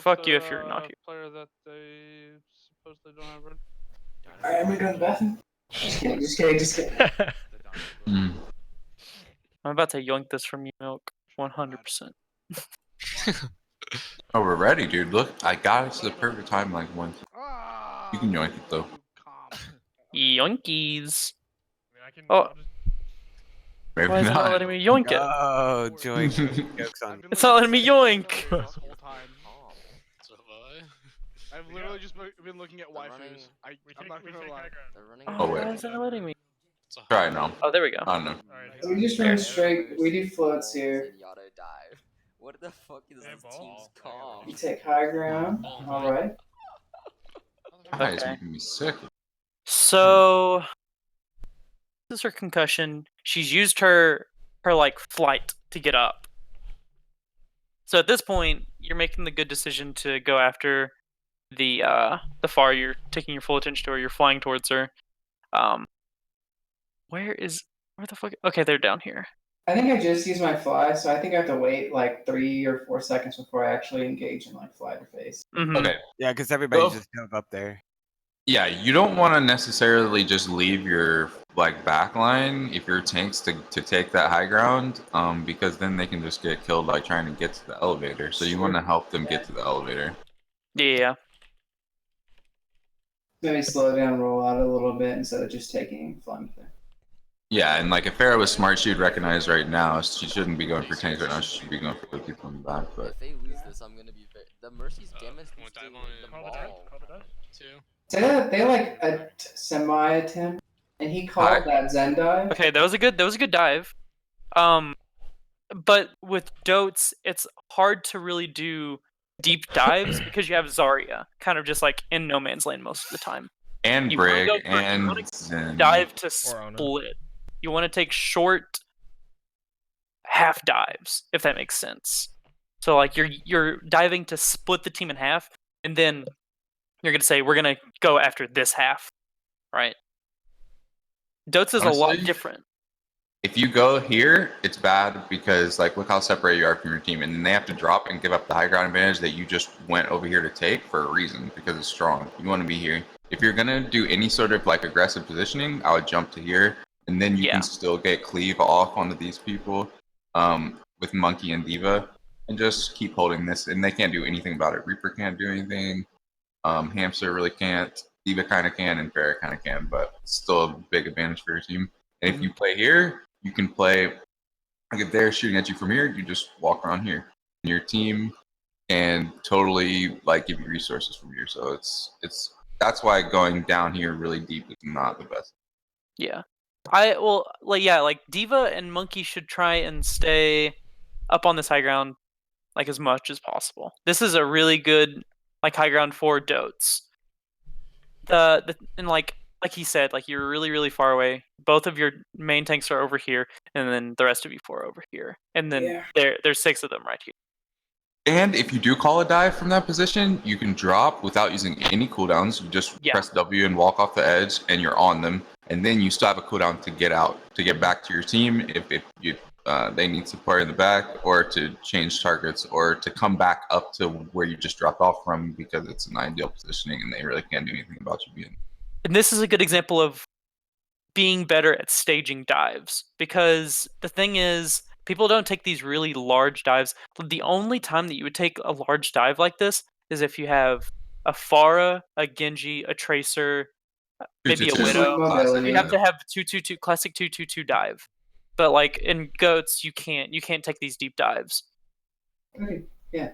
fuck you if you're not here. Player that they supposedly don't have red. Alright, I'm gonna go to the bathroom. Just kidding. I'm about to yoink this from you, Milk. 100%. Oh, we're ready, dude. Look, I got it to the perfect time, like one. You can yoink it though. Yoinkies. Oh. Maybe Why is it not not. letting me yoink it? Oh, join jokes on. It's not letting me yoink. The whole time. I've literally just been looking at waifus. I'm not gonna lie. Oh, wait. Why is it not letting me? Try it now. Oh, there we go. I don't know. We just run straight. We do floats here. What the fuck is this team's comp? You take high ground. Alright. That is Okay. making me sick. So this is her concussion. She's used her like flight to get up. So at this point, you're making the good decision to go after the far. You're taking your full attention to her. You're flying towards her. Where the fuck? Okay, they're down here. I think I just used my fly, so I think I have to wait like 3 or 4 seconds before I actually engage and like fly to face. Mm-hmm. Okay. Yeah, because everybody Well- just jump up there. Yeah, you don't want to necessarily just leave your like back line if your tanks to take that high ground, because then they can just get killed like trying to get to the elevator. So you want to help them get to the elevator. Yeah. Maybe slow down, roll out a little bit instead of just taking flying there. Yeah, and like if Farrah was smart, she'd recognize right now she shouldn't be going for tanks right now. She should be going for the people in the back. But If they lose this, I'm gonna be the Mercy's damage is the ball. They like a semi attempt, and he called that Zen dive. Okay, that was a good dive. But with Dotes, it's hard to really do deep dives because you have Zarya kind of just like in no man's land most of the time. and You wanna Brig go for- you and wanna Zen. Dive to split. You want to take short half dives, if that makes sense. So like you're diving to split the team in half, and then you're gonna say we're gonna go after this half, right? Dotes is a lot Honestly, different. If you go here, it's bad because like look how separated you are from your team, and then they have to drop and give up the high ground advantage that you just went over here to take for a reason because it's strong. You want to be here. If you're gonna do any sort of like aggressive positioning, I would jump to here, and then you can still get cleave off onto these people with Monkey and Diva, and just keep holding this. And they can't do anything about it. Reaper can't do anything. Hamster really can't. Diva kind of can, and Farrah kind of can, but it's still a big advantage for your team. And if you play here, you can play, like if they're shooting at you from here, you just walk around here. And your team can totally like give you resources from here. So it's that's why going down here really deep is not the best. Yeah. Like Diva and Monkey should try and stay up on this high ground like as much as possible. This is a really good like high ground for Dotes. And like he said, like you're really, really far away. Both of your main tanks are over here, and then the rest of you four are over here. And then there's 6 of them right here. And if you do call a dive from that position, you can drop without using any cooldowns. You just press W and walk off the edge, and you're on them. And then you still have a cooldown to get out, to get back to your team if you they need support in the back, or to change targets, or to come back up to where you just dropped off from because it's an ideal positioning and they really can't do anything about you being. And this is a good example of being better at staging dives, because the thing is, people don't take these really large dives. The only time that you would take a large dive like this is if you have a Pharah, a Genji, a Tracer, maybe a Widow. You have to have 2-2-2 classic 2-2-2 dive. But like in Goats, you can't take these deep dives. Okay. Yeah.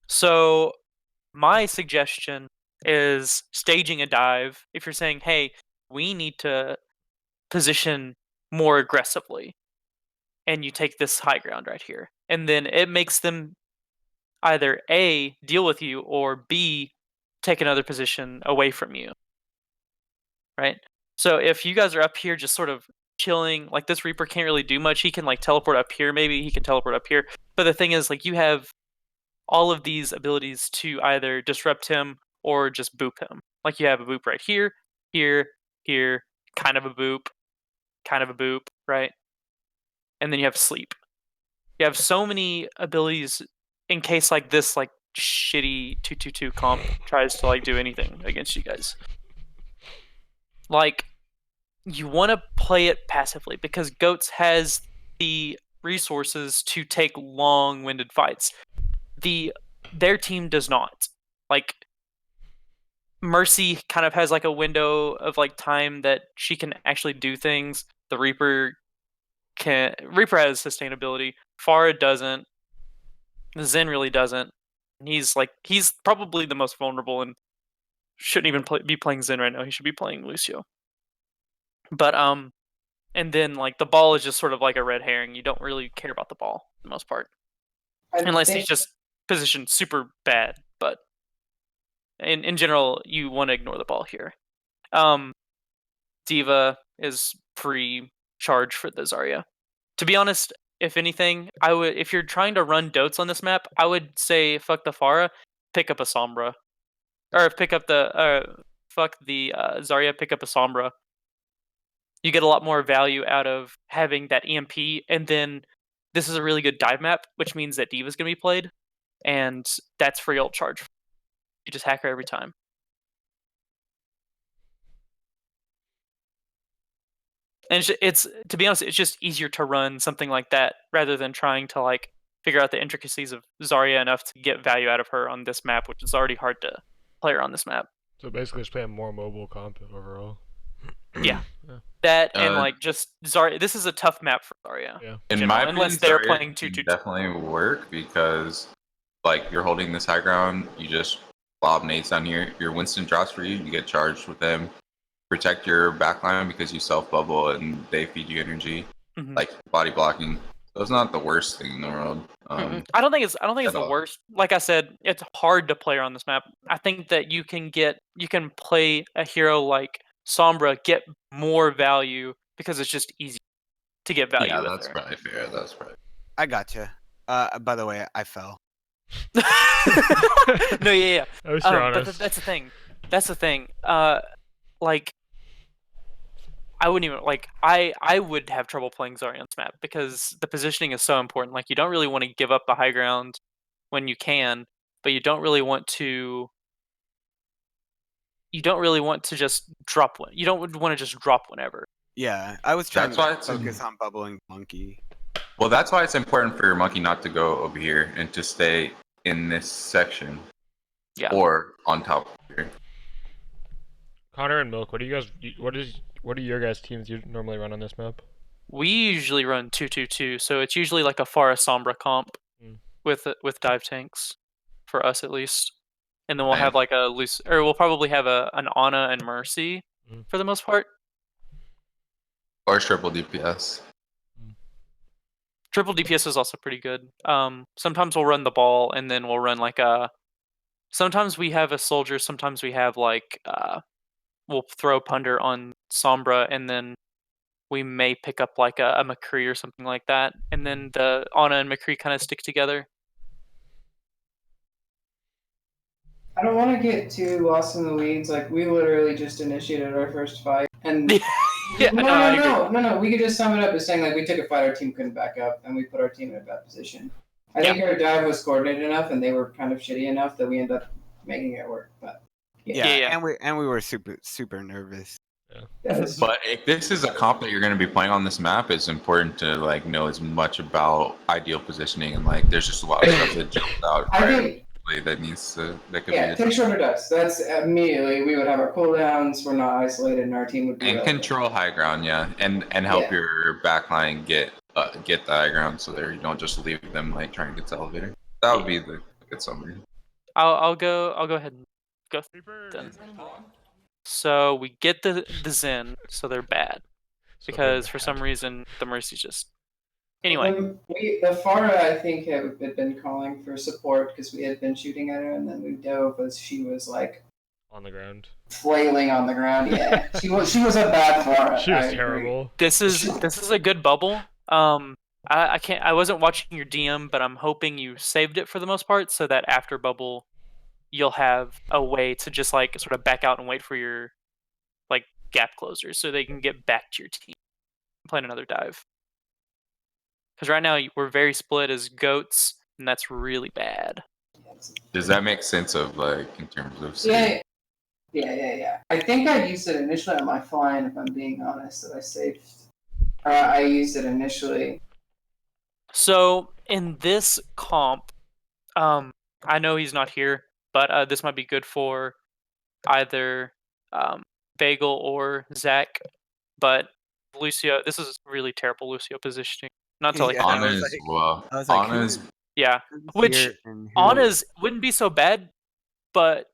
So my suggestion is staging a dive. If you're saying, hey, we need to position more aggressively, and you take this high ground right here, and then it makes them either A, deal with you, or B, take another position away from you. Right? So if you guys are up here just sort of chilling, like this Reaper can't really do much. He can like teleport up here, maybe he can teleport up here. But the thing is, like, you have all of these abilities to either disrupt him or just boop him. Like you have a boop right here, here, here, kind of a boop, right? And then you have sleep. You have so many abilities in case like this, like shitty 2-2-2 comp tries to like do anything against you guys. Like, you want to play it passively because Goats has the resources to take long-winded fights. Their team does not. Like, Mercy kind of has like a window of like time that she can actually do things. The Reaper has sustainability. Pharah doesn't. Zen really doesn't. And he's probably the most vulnerable and shouldn't even be playing Zen right now. He should be playing Lucio. But and then like the ball is just sort of like a red herring. You don't really care about the ball for the most part, unless he's just positioned super bad. But in general, you want to ignore the ball here. D.Va is pre-charge for the Zarya. To be honest, if anything, if you're trying to run dotes on this map, I would say fuck the Pharah, pick up a Sombra, or pick up the Zarya, pick up a Sombra. You get a lot more value out of having that EMP, and then this is a really good dive map, which means that D.Va's gonna be played, and that's free ult charge. You just hack her every time. And it's to be honest, it's just easier to run something like that rather than trying to like figure out the intricacies of Zarya enough to get value out of her on this map, which is already hard to play her on this map. So basically, just playing more mobile comp overall. Yeah. That and like just Zarya. This is a tough map for Zarya. Yeah. In my opinion, unless they're Zarya playing can 2-2-2. definitely work because like you're holding this high ground, you just lob nades down here. Your Winston drops for you, you get charged with them. Protect your backline because you self bubble and they feed you energy, like body blocking. So it's not the worst thing in the world. I don't think it's the worst. Like I said, it's hard to play on this map. I think that you can play a hero like Sombra, get more value because it's just easy to get value. Yeah, with that's her. probably fair. That's probably. I gotcha. By the way, I fell. No, yeah. At least you're honest. But that's the thing. That's the thing. Like, I wouldn't even like. I would have trouble playing Zarya on this map because the positioning is so important. Like, you don't really want to give up the high ground when you can, but you don't really want to. You don't really want to just drop one. You don't want to just drop whenever. Yeah, I was trying That's why to it's focus on bubbling monkey. Well, that's why it's important for your monkey not to go over here and to stay in this section. Yeah. Or on top of here. Connor and Milk, what do your guys' teams you normally run on this map? We usually run 2-2-2, so it's usually like a Pharah Sombra comp with dive tanks, for us at least. And then we'll have like we'll probably have an Ana and Mercy for the most part. Or triple DPS. Triple DPS is also pretty good. Sometimes we'll run the ball, and then we'll run like sometimes we have a soldier, sometimes we have like we'll throw Punder on Sombra, and then we may pick up like a McCree or something like that, and then the Ana and McCree kind of stick together. I don't want to get too lost in the weeds. Like, we literally just initiated our first fight, and Yeah, no. We could just sum it up as saying like we took a fight our team couldn't back up, and we put our team in a bad position. I think our dive was coordinated enough, and they were kind of shitty enough that we ended up making it work. But yeah. And we were super nervous. But if this is a comp that you're going to be playing on this map, it's important to like know as much about ideal positioning and like there's just a lot of stuff that jumps out. Take shorter dives. That's immediately we would have our cooldowns. We're not isolated, and our team would be and control high ground, and help your backline get the high ground so that you don't just leave them like trying to get to elevator. That would be the good summary. I'll go ahead and go then. So we get the Zen, so they're bad because for some reason the Mercy's just. Anyway, the Pharah I think had been calling for support because we had been shooting at her, and then we dove as she was like on the ground, flailing on the ground. Yeah, she was a bad Pharah. She was terrible. This is a good bubble. I wasn't watching your DM, but I'm hoping you saved it for the most part, so that after bubble, you'll have a way to just like sort of back out and wait for your like gap closers, so they can get back to your team and plan another dive. Because right now we're very split as Goats, and that's really bad. Does that make sense of like in terms of Yeah. I think I used it initially on my flying, if I'm being honest, that I saved. I used it initially. So in this comp, I know he's not here, but this might be good for either Bagel or Zach. But Lucio, this is really terrible Lucio positioning. Not to like Yeah, I Anna was as like- well. I was like, Anna's yeah, who's which here and who- Anna's wouldn't be so bad, but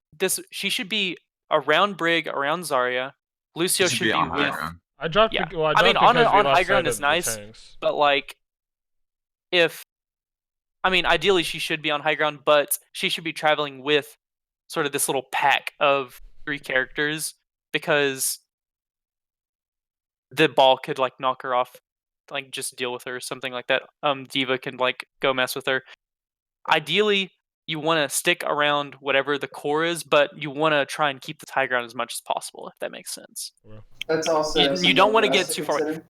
she should be around Brig, around Zarya. Lucio should should be be on high with. ground. I dropped. Yeah. Well, I I dropped mean, because on we high lost ground sight is of the nice, tanks. but like, if I mean, ideally she should be on high ground, but she should be traveling with sort of this little pack of 3 characters because the ball could like knock her off, like just deal with her or something like that. Diva can like go mess with her. Ideally, you want to stick around whatever the core is, but you want to try and keep the high ground as much as possible, if that makes sense. That's also You don't want to something get else too far. consider.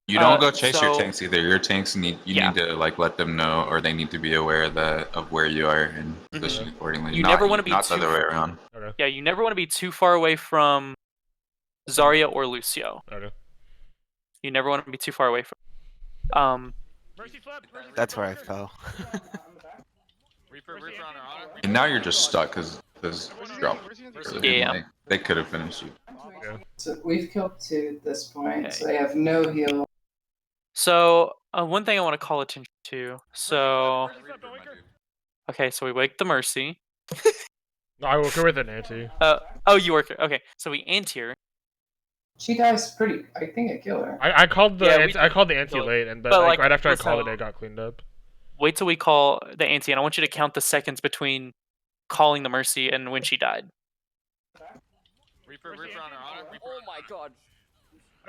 You don't go chase your so- tanks either. Your tanks need Yeah. need to like let them know, or they need to be aware of where you are and position accordingly. You Not- never wanna be not the too other way around. Okay. Yeah, you never want to be too far away from Zarya or Lucio. Okay. You never want to be too far away from. That's where I fell. Reaper on our honor. And now you're just stuck because drop. Yeah. Like, they could have finished you. So we've killed 2 at this point, Okay. so they have no heal. So one thing I want to call attention to. So okay, so we wake the Mercy. No, I will go with an anti. Oh, you work. Okay, so we anti-her. She dies pretty. I think I kill her. I called the Yeah, I called the anti so- late, and but but, like, like, right after I let's called have- it, it got cleaned up. Wait till we call the anti, and I want you to count the seconds between calling the Mercy and when she died. Reaper on our honor. Oh my god.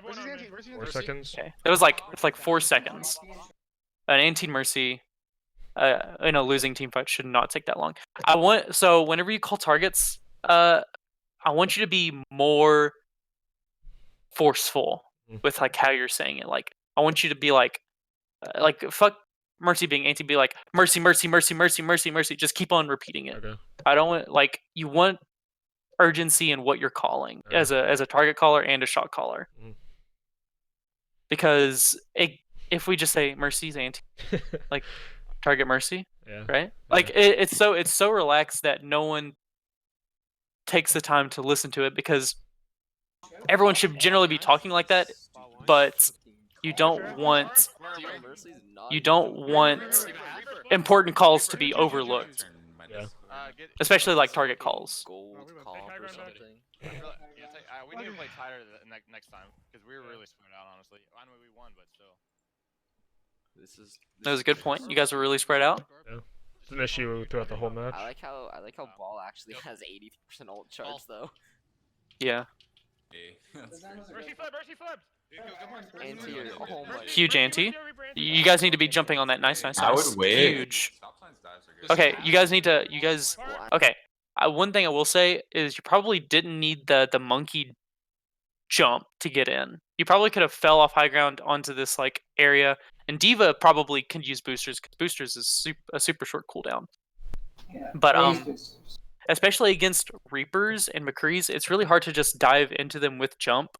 Where's his anti? 4 seconds. Okay, it's like 4 seconds. An anti-Mercy. In a losing team fight should not take that long. So whenever you call targets, I want you to be more forceful with like how you're saying it. Like I want you to be like fuck Mercy being anti, be like Mercy, Mercy, Mercy, Mercy, Mercy, Mercy. Just keep on repeating it. Okay. I don't want like you want urgency in what you're calling Okay. as a target caller and a shot caller. Mhm. Because if we just say Mercy's anti, like target Mercy, Yeah. right? Like it's so relaxed that no one takes the time to listen to it because everyone should generally be talking like that, but you don't want important calls to be overlooked, Yeah. especially like target calls. Gold call or something. We need to play tighter next time because we were really spread out, honestly. I know we won, but still. That was a good point. You guys were really spread out. It's an issue throughout the whole match. I like how Ball actually has 80% ult charge though. Yeah, Mercy flip! Anti or oh my. huge anti. You guys need to be jumping on that. Nice. I would wait. Huge. Okay, you guys. Okay, one thing I will say is you probably didn't need the monkey jump to get in. You probably could have fell off high ground onto this like area, and Diva probably could use boosters because boosters is a super short cooldown. Yeah. But I use boosters. especially against Reapers and McCrees, it's really hard to just dive into them with jump,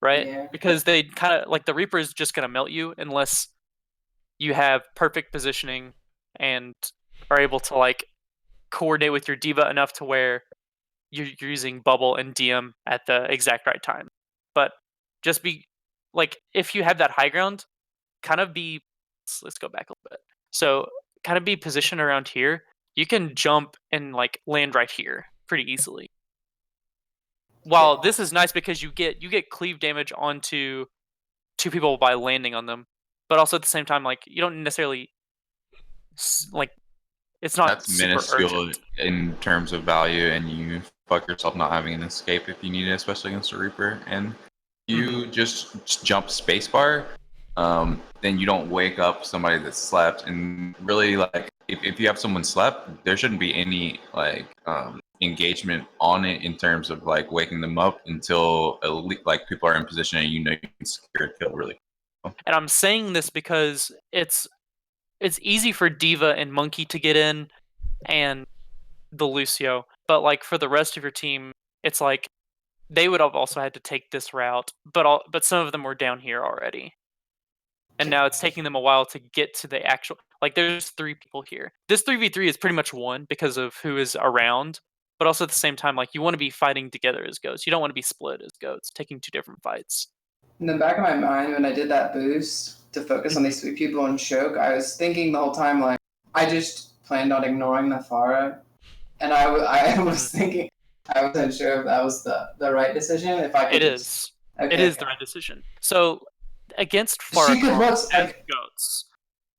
right? Yeah. Because they kind of like the Reaper is just gonna melt you unless you have perfect positioning and are able to like coordinate with your Diva enough to where you're using bubble and DM at the exact right time. But just be like, if you have that high ground, kind of be. Let's go back a little bit. So kind of be positioned around here. You can jump and like land right here pretty easily. While this is nice because you get cleave damage onto 2 people by landing on them, but also at the same time like you don't necessarily like it's not That's super minuscule urgent. in terms of value, and you fuck yourself not having an escape if you need it, especially against a Reaper. And you just jump spacebar, then you don't wake up somebody that slept. And really, like, if you have someone slept, there shouldn't be any like engagement on it in terms of like waking them up until like people are in position and you know you can secure a kill really. And I'm saying this because it's easy for Diva and Monkey to get in and the Lucio. But like for the rest of your team, it's like they would have also had to take this route, but some of them were down here already. And now it's taking them a while to get to the actual, like there's 3 people here. This 3v3 is pretty much won because of who is around, but also at the same time, like you want to be fighting together as goats. You don't want to be split as goats, taking 2 different fights. In the back of my mind, when I did that boost to focus on these 3 people in choke, I was thinking the whole time, like, I just planned on ignoring the Pharah. And I was thinking, I wasn't sure if that was the right decision. If I could It just, is. Okay. It is the right decision. So against She Pharah could look as goats,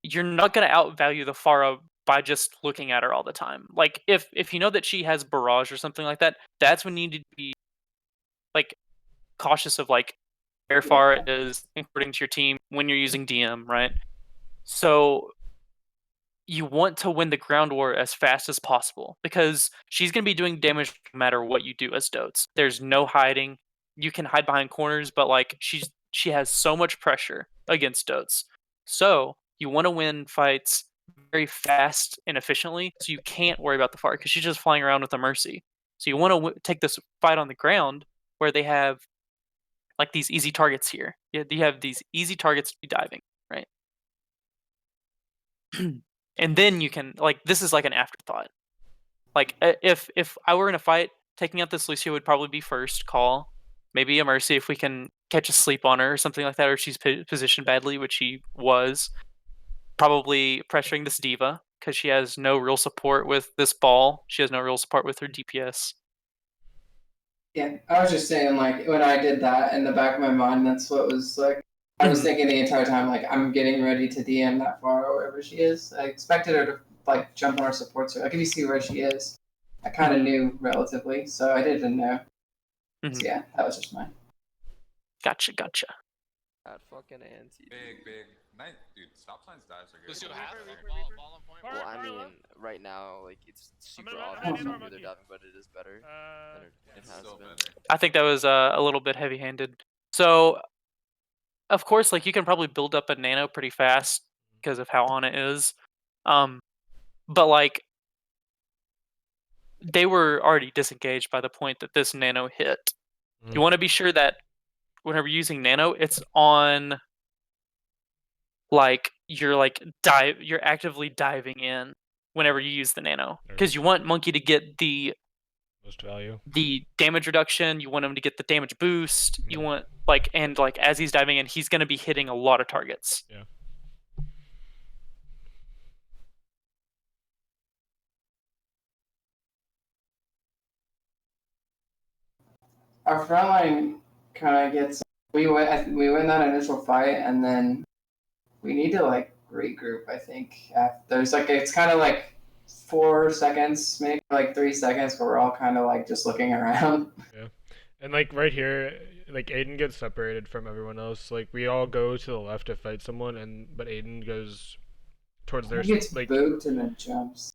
you're not going to outvalue the Pharah by just looking at her all the time. Like if you know that she has barrage or something like that, that's when you need to be like cautious of like where Pharah is according to your team when you're using DM, right? So you want to win the ground war as fast as possible because she's going to be doing damage no matter what you do as Dotes. There's no hiding. You can hide behind corners, but like she has so much pressure against Dotes. So you want to win fights very fast and efficiently, so you can't worry about the fire because she's just flying around with a mercy. So you want to take this fight on the ground where they have like these easy targets here. You have these easy targets to be diving, right? And then you can like this is like an afterthought. Like if I were in a fight, taking out this Lucio would probably be first call. Maybe a mercy if we can catch a sleep on her or something like that, or if she's positioned badly, which she was. Probably pressuring this diva because she has no real support with this ball. She has no real support with her DPS. Yeah, I was just saying, like, when I did that in the back of my mind, that's what was like. I was thinking the entire time, like, I'm getting ready to DM that far or wherever she is. I expected her to like jump on our support server. Like, if you see where she is, I kind of knew relatively, so I didn't know. So yeah, that was just mine. Gotcha. That fucking anti. Big. Nice, dude. Stop signs dives are good. Let's do half. Ball on point. Well, I mean, right now, like it's super gonna- obvious I'm gonna- who they're diving, but it is better than it has Still been. better. I think that was a little bit heavy-handed. So, of course, like you can probably build up a nano pretty fast because of how on it is. But like they were already disengaged by the point that this nano hit. You want to be sure that whenever you're using nano, it's on like you're actively diving in whenever you use the nano because you want Monkey to get the Most value. the damage reduction. You want him to get the damage boost. You want and as he's diving in, he's going to be hitting a lot of targets. Yeah. Our front line kind of gets. We win that initial fight, and then we need to like regroup. I think there's like it's kind of like 4 seconds, maybe like 3 seconds, where we're all kind of like just looking around. Yeah. And like right here, like Aiden gets separated from everyone else. Like we all go to the left to fight someone, but Aiden goes towards their He gets like. booped and then jumps.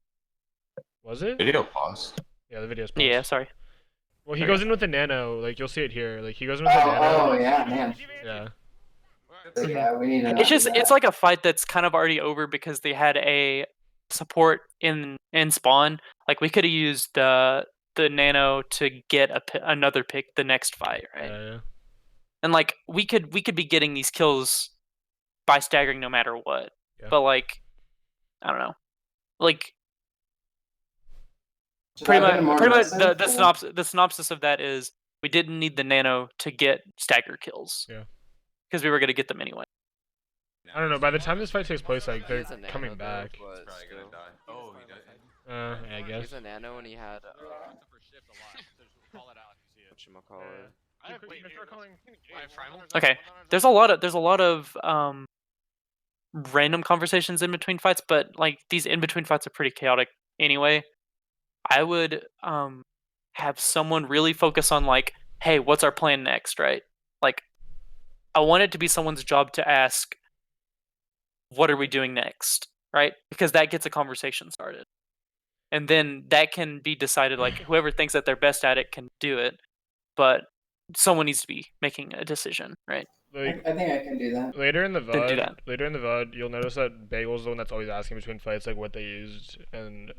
Was it? Video paused. Yeah, the video's paused. Yeah, sorry. Well, he goes in with the nano. Like you'll see it here. Like he goes in with the nano. Oh yeah, man. Yeah. So, yeah, we need to. It's like a fight that's kind of already over because they had a support in spawn. Like we could have used the nano to get another pick the next fight, right? Yeah. And like we could be getting these kills by staggering no matter what. Yeah. But like I don't know. Like Should pretty I have been more much aggressive, the synopsis of that is we didn't need the nano to get stagger kills. Yeah. Because we were going to get them anyway. I don't know. By the time this fight takes place, like they're He's a nano, coming though, back. but He's probably gonna still. die. Oh, he does. I guess. He's a nano and he had Call it out if you see it. whatchamacallit. Okay. There's a lot of random conversations in between fights, but like these in between fights are pretty chaotic anyway. I would have someone really focus on like, hey, what's our plan next, right? Like I want it to be someone's job to ask, what are we doing next, right? Because that gets a conversation started. And then that can be decided, like whoever thinks that they're best at it can do it, but someone needs to be making a decision, right? Like I think I can do that. later in the Then do that. VOD, you'll notice that Bagel's the one that's always asking between fights like what they used, and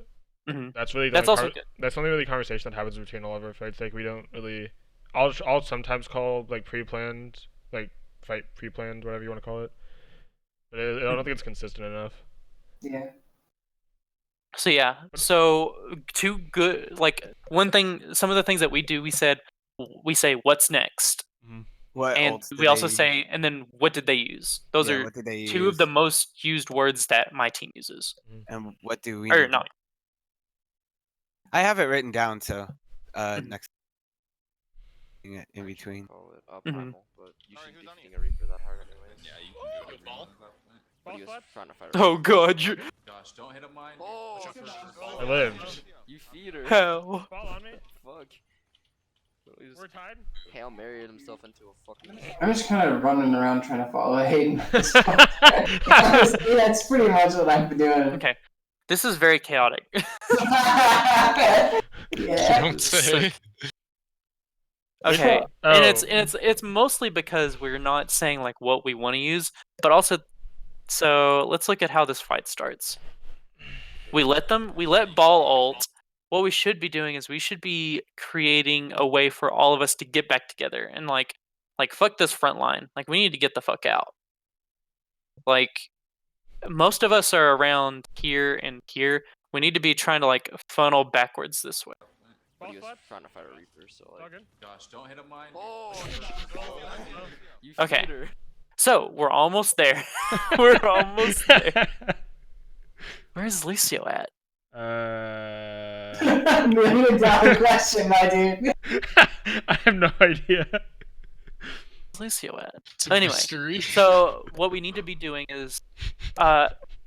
That's really the That's only also good. that's the only really conversation that happens between all of our fights. Like we don't really. I'll sometimes call like pre-planned, like fight pre-planned, whatever you want to call it. But I don't think it's consistent enough. Yeah. So yeah, so two good like one thing. Some of the things that we do, we say what's next, What and ults did we also they- say and then what did they use? Those yeah, are what did they two of use? the most used words that my team uses. And what do we Or need? no, I have it written down, so Mhm. next in between. Call it up Mhm. primal, but you Alright, should who's be on feeding a reaper that hard anyways. Yeah, you can do it. Ball? But he was trying to fight a oh reaper. god, you Gosh, don't hit him mine. Oh, I lived. you feed her. hell. Fall on me. Fuck. He just We're tied. Hail Married himself into a fucking. I'm just kind of running around trying to follow Hayden. Honestly, that's pretty much what I've been doing. Okay, this is very chaotic. Yeah. Don't say. Okay, Oh. and it's mostly because we're not saying like what we want to use, but also, so let's look at how this fight starts. We let ball ult. What we should be doing is we should be creating a way for all of us to get back together and like fuck this front line. Like we need to get the fuck out. Like most of us are around here and here. We need to be trying to like funnel backwards this way. But he was trying to fight a reaper, so like. Gosh, don't hit him mine. Oh. You Okay. feed her. So we're almost there. We're almost there. Where's Lucio at? $1,000,000 question, my dude. I have no idea. Where's Lucio at? It's a Anyway, mystery. so what we need to be doing is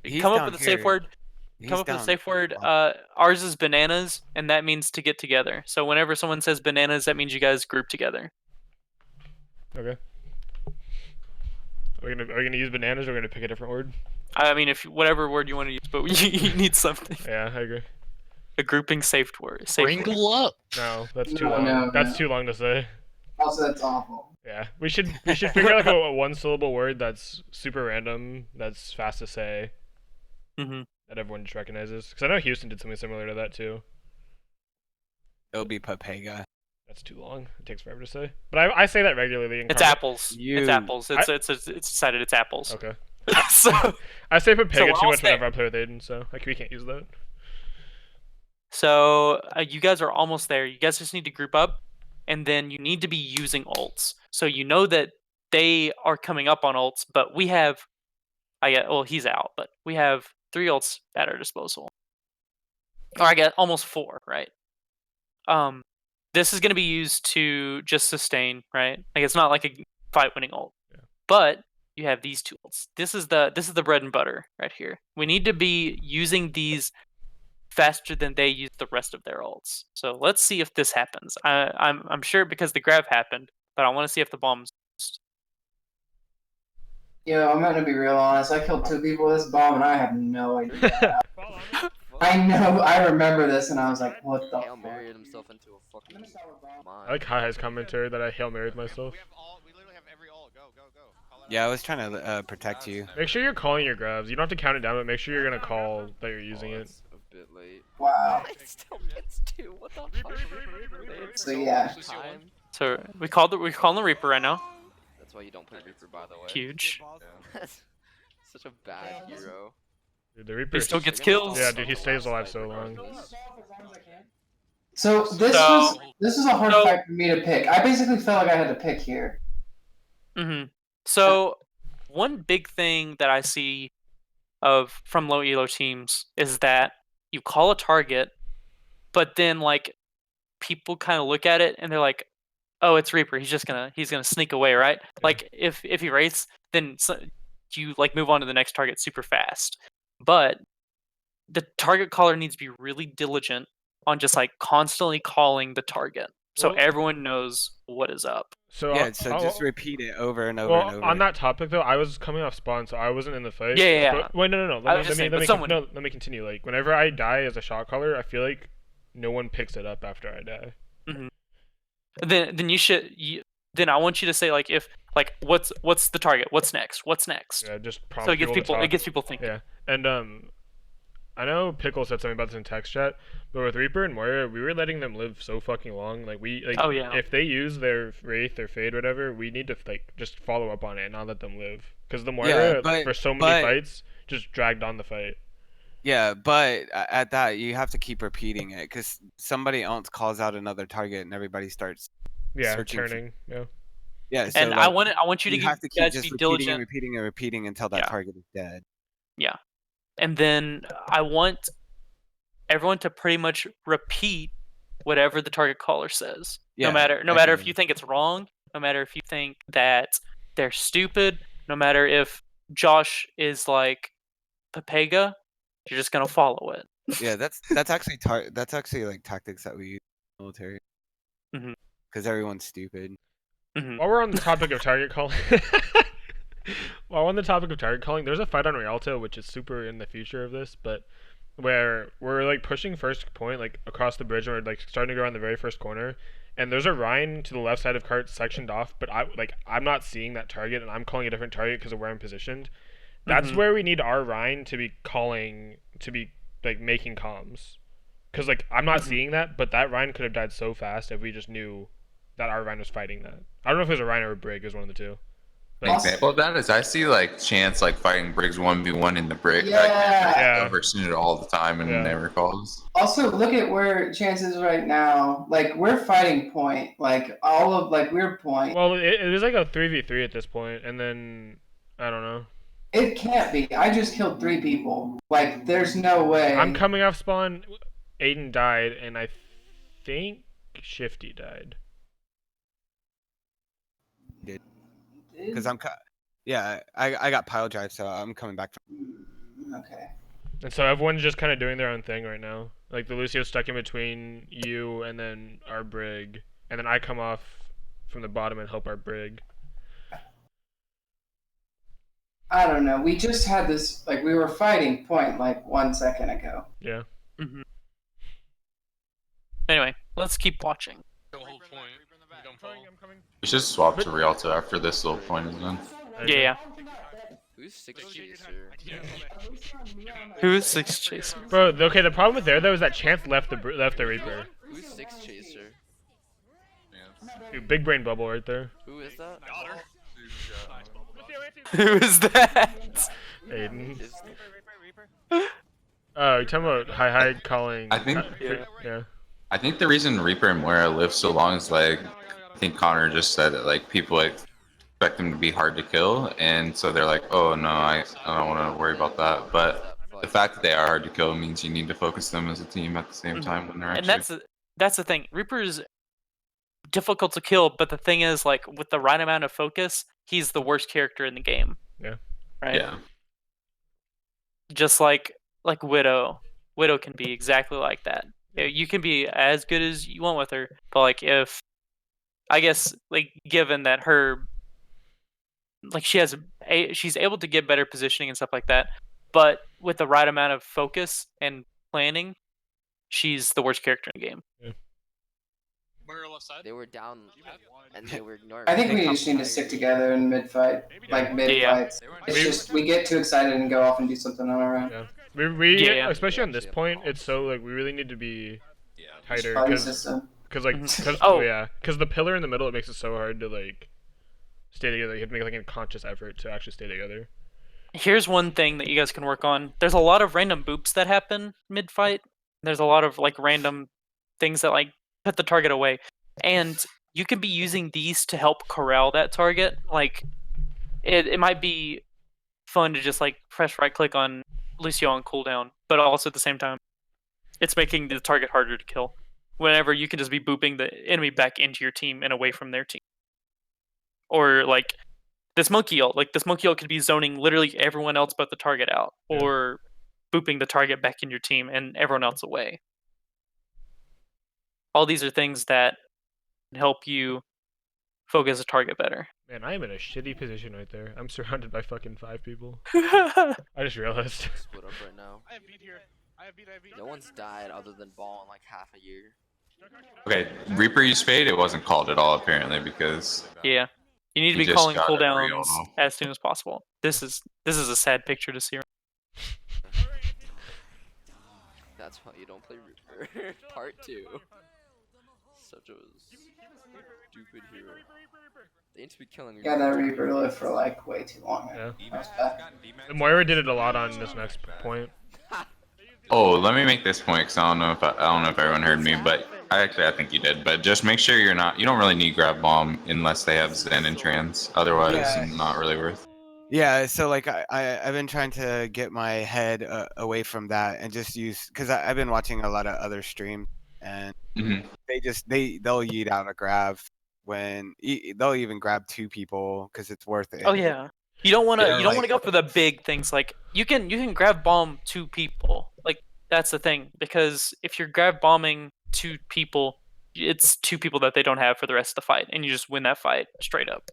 He's come up down with a safe here. word. He's Come up with a down. safe word. Oh. Ours is bananas, and that means to get together. So whenever someone says bananas, that means you guys group together. Okay. Are we gonna use bananas or are we gonna pick a different word? I mean, if whatever word you want to use, but you need something. Yeah, I agree. A grouping safe word. Safe word. Wrangle up. No, that's too No, long. no, That's no. too long to say. Also, that's awful. Yeah, we should figure out like a one syllable word that's super random, that's fast to say, Mm-hmm. that everyone just recognizes. Because I know Houston did something similar to that too. It'll be Papega. That's too long. It takes forever to say. But I say that regularly. In It's conver- apples. It's apples. It's decided it's apples. Okay. So I say Papega we're too all much set. whenever I play with Aiden, so like we can't use that. So you guys are almost there. You guys just need to group up, and then you need to be using ults. So you know that they are coming up on ults, but we have, well, he's out, but we have 3 ults at our disposal. Or I guess almost 4, right? This is going to be used to just sustain, right? Like it's not like a fight-winning ult, but you have these 2 ults. This is the bread and butter right here. We need to be using these faster than they use the rest of their ults. So let's see if this happens. I'm sure because the grab happened, but I want to see if the bomb's used. Yo, I'm gonna be real honest. I killed 2 people with this bomb, and I have no idea. I know. I remember this, and I was like, "What the Hail fuck?" Married himself into a fucking mine. I like Hi's commentary that I Hail Married myself. We literally have every ult. Go. Call that Yeah, I out. was trying to protect you. Make sure you're calling your grabs. You don't have to count it down, but make sure you're gonna call that you're using it. It's a bit late. Wow. It still gets 2. What the fuck? They had So, yeah. much time. So we're calling the Reaper right now. That's why you don't play Reaper, by the way. Huge. Such a bad hero. Dude, the Reaper still is- gets kills. Yeah, dude, he stays alive so long. So this was a hard fight for me to pick. I basically felt like I had to pick here. Mm-hmm. So one big thing that I see from low elo teams is that you call a target, but then like people kind of look at it and they're like, "Oh, it's Reaper. He's gonna sneak away, right?" Yeah. Like if he wraiths, then you like move on to the next target super fast. But the target caller needs to be really diligent on just like constantly calling the target, so Well- everyone knows what is up. So Yeah, so just repeat it over and over well, and over. on that topic though, I was coming off spawn, so I wasn't in the fight. Yeah. But, wait, no. I was Let just saying, me but someone- let me continue. Like whenever I die as a shot caller, I feel like no one picks it up after I die. Then then I want you to say like if like what's the target? What's next? Yeah, just prompt So it gets people to people talk. thinking. Yeah, and I know Pickle said something about this in text chat, but with Reaper and Moira, we were letting them live so fucking long. Like Oh, yeah. if they use their Wraith, their Fade, whatever, we need to like just follow up on it and not let them live. Because the Moira, for so many fights, just dragged on the fight. Yeah, but at that you have to keep repeating it because somebody else calls out another target and everybody starts searching turning. Yeah. Yeah, so And like, I want you to have to keep guys just be repeating diligent. and repeating and repeating until that target is dead. Yeah. And then I want everyone to pretty much repeat whatever the target caller says. Yeah, no matter if you think it's wrong, no matter if you think that they're stupid, no matter if Josh is like Papega, you're just gonna follow it. Yeah, that's actually like tactics that we use in the military. Mhm. Because everyone's stupid. While we're on the topic of target calling, there's a fight on Rialto which is super in the future of this, but where we're like pushing first point like across the bridge and we're like starting to go around the very first corner, and there's a Rhine to the left side of cart sectioned off, but I'm not seeing that target and I'm calling a different target because of where I'm positioned. That's where we need our Rhine to be like making comms, because like I'm not seeing that, but that Rhine could have died so fast if we just knew that our Rhine was fighting that. I don't know if it was a Rhine or a Brig, it was one of the two. An example of that is I see like Chance like fighting Briggs 1v1 in the Brig. Yeah. I've seen it all the time and never calls. Also, look at where Chance is right now. Like, we're fighting point. Like, all of, like, we're point. Well, it is like a 3v3 at this point, and then, I don't know. It can't be. I just killed 3 people. Like, there's no way. I'm coming off spawn. Aiden died, and I think Shifty died. Because I got pile drive, so I'm coming back. Okay. And so everyone's just kind of doing their own thing right now. Like the Lucio's stuck in between you and then our Brig, and then I come off from the bottom and help our Brig. I don't know. We just had this, like, we were fighting point like 1 second ago. Yeah. Anyway, let's keep watching. The whole point. We should swap to Rialto after this little point is done. Yeah. Who's 6 chaser? Who is 6 chaser? Bro, okay, the problem with there though is that Chance left the Reaper. Who's 6 chaser? Dude, big brain bubble right there. Who is that? Who is that? Aiden. Oh, you're talking about hi calling. I think. Yeah. I think the reason Reaper and Moira live so long is like, I think Connor just said that like people like expect them to be hard to kill, and so they're like, oh no, I don't want to worry about that. But the fact that they are hard to kill means you need to focus them as a team at the same time when they're actually. And that's the thing. Reaper's difficult to kill, but the thing is, like, with the right amount of focus, he's the worst character in the game. Yeah. Right. Yeah. Just like Widow. Widow can be exactly like that. You can be as good as you want with her, but like if, I guess, like given that her, like she's able to get better positioning and stuff like that, but with the right amount of focus and planning, she's the worst character in the game. Yeah. They were down and they were ignoring. I think we just need to stick together in mid-fight. Like, mid-fights. It's just, we get too excited and go off and do something on our own. Yeah. We especially on this point, it's so like we really need to be tighter because the pillar in the middle, it makes it so hard to like stay together. You have to make like a conscious effort to actually stay together. Here's one thing that you guys can work on. There's a lot of random boops that happen mid-fight. There's a lot of like random things that like put the target away, and you can be using these to help corral that target. Like it might be fun to just like press right click on Lucio on cooldown, but also at the same time, it's making the target harder to kill. Whenever you can just be booping the enemy back into your team and away from their team. Or like this monkey ult. Like this monkey ult could be zoning literally everyone else but the target out, or booping the target back in your team and everyone else away. All these are things that can help you focus a target better. Man, I am in a shitty position right there. I'm surrounded by fucking 5 people. I just realized. Split up right now. I have beat here. No one's died other than Ball in like half a year. Okay, Reaper used Fade. It wasn't called at all apparently because. Yeah, you need to be calling cooldowns as soon as possible. This is a sad picture to see. That's why you don't play Reaper. Part 2. Such a stupid hero. They need to be killing Yeah, that Reaper lived for like way too long. Yeah. That was bad. The Moira did it a lot on this next point. Oh, let me make this point because I don't know if everyone heard me, but I think you did. But just make sure you don't really need grab bomb unless they have Zen and trans. Otherwise, Yeah. not really worth. Yeah, so like I've been trying to get my head away from that and just use because I've been watching a lot of other streams and Mhm. they'll yeet out a grab when they'll even grab 2 people because it's worth it. Oh yeah. You don't want to. Yeah, You don't want like- to go for the big things. Like you can grab bomb 2 people. Like that's the thing because if you're grab bombing 2 people, it's 2 people that they don't have for the rest of the fight, and you just win that fight straight up.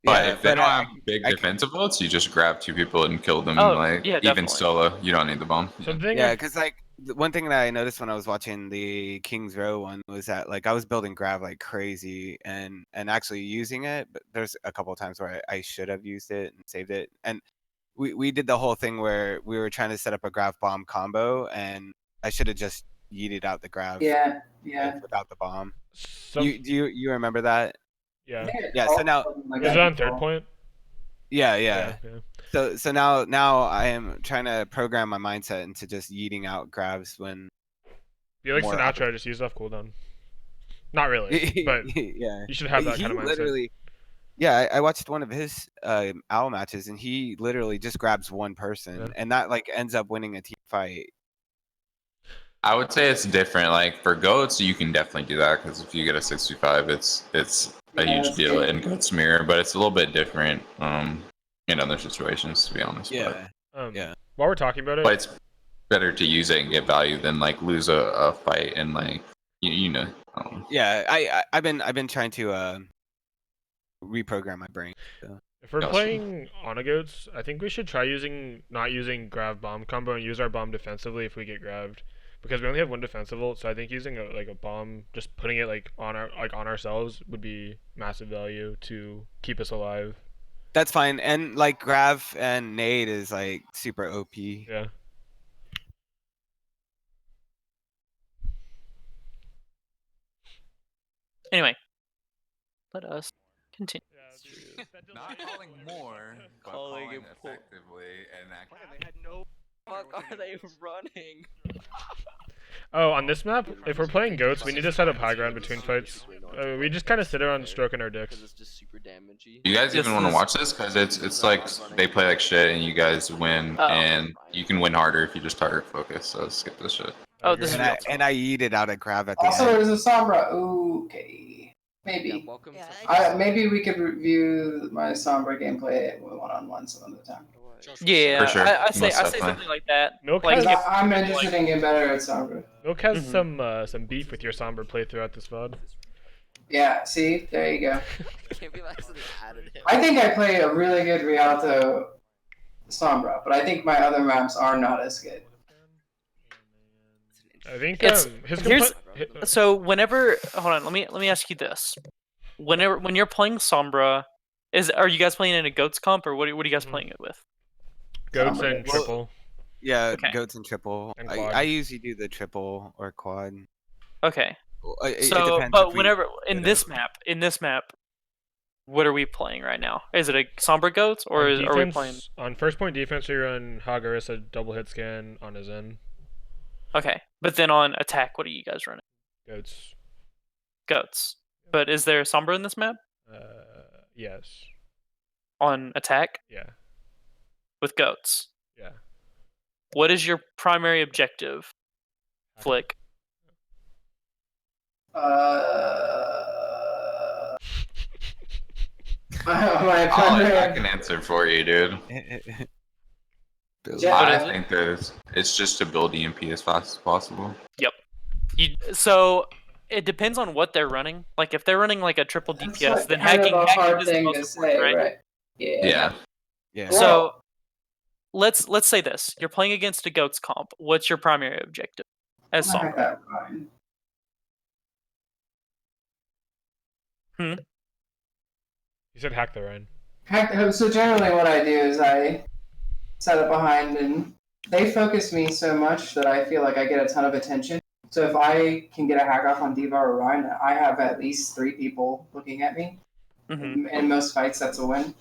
But Yeah, if they but don't have big I- defensive ults, you just grab 2 people and kill them. Oh, Like yeah, even definitely. solo, you don't need the bomb. Something. Yeah, because like the one thing that I noticed when I was watching the Kings Row one was that like I was building grab like crazy and actually using it, but there's a couple of times where I should have used it and saved it. And we did the whole thing where we were trying to set up a grab bomb combo, and I should have just yeeted out the grab Yeah. without the bomb. So, You remember that? yeah. Yeah, so now- Like Was that it on before. third point? Yeah. Yeah. So now I am trying to program my mindset into just yeeting out grabs when You like More Sinatra, just use off cooldown. Not really, but yeah. you should have that He kind of mindset. literally, yeah, I watched one of his owl matches, and he literally just grabs one person, Yeah. and that like ends up winning a team fight. I would say it's different. Like for goats, you can definitely do that because if you get a 65, it's a Yeah, huge that's deal good. in goats mirror. But it's a little bit different in other situations, to be honest. Yeah, yeah. While we're talking about it, But it's better to use it and get value than like lose a fight and like you know. Yeah. I've been trying to reprogram my brain. So. if we're Gotcha. playing Onagoats, I think we should try not using grab bomb combo and use our bomb defensively if we get grabbed, because we only have 1 defensive ult. So I think using a bomb, just putting it like on ourselves would be massive value to keep us alive. That's fine, and like Grav and Nade is like super OP. Yeah. Anyway, let us continue. Not calling more, but Calling calling it poor. effectively and Fuck are they running? Oh, on this map, if we're playing goats, we need to set up high ground between fights. We just kind of sit around stroking our dicks. Because it's just super damagey. You guys This even want to is- watch this? Because it's like they play like shit and you guys win, Oh. and you can win harder if you just target focus. So skip this shit. Oh, this is And I yeeted out a Grav at the Also, end. there's a Sombra. Okay. Yeah, Maybe. welcome Maybe we could review my Sombra gameplay one-on-one some of the time. yeah. For sure. I say Most definitely. something like that. Milk Like, has, Because I'm interested in getting better at Sombra. Milk has Mhm. some beef with your Sombra play throughout this VOD. Yeah, see? There you go. Can't be like something added him. I think I play a really good Rialto Sombra, but I think my other maps are not as good. I think It's- his here's- compli- So whenever, hold on, let me ask you this: when you're playing Sombra, are you guys playing in a goats comp or what are you guys Mhm. playing it with? goats Sombra. and triple. Yeah, Okay. goats and triple. And I quad. usually do the triple or quad. Okay. It So, depends but if we whenever in get this map, what are we playing right now? Is it a Sombra goats or On are we playing? defense, on first point defense, we run Hagarissa double hit scan on his end. Okay, but then on attack, what are you guys running? Goats. Goats. But is there Sombra in this map Yes. on attack Yeah. with goats? Yeah. What is your primary objective, Flick? My I primary can answer for you, dude. Build. Yeah. What I is it? think that it's just to build EMP as fast as possible. So it depends on what they're running. Like if they're running like a triple That's DPS, like then kind hacking of a hard is the thing most to important, say, right? right? Yeah. Yeah. Yeah. So let's say this: you're playing against a goats comp. What's your primary objective as I like Sombra? that line. You said hack the Rhine. So generally what I do is I set up behind and they focus me so much that I feel like I get a ton of attention. So if I can get a hack off on Diva or Ryan, I have at least 3 people looking at me. In most fights, that's a win.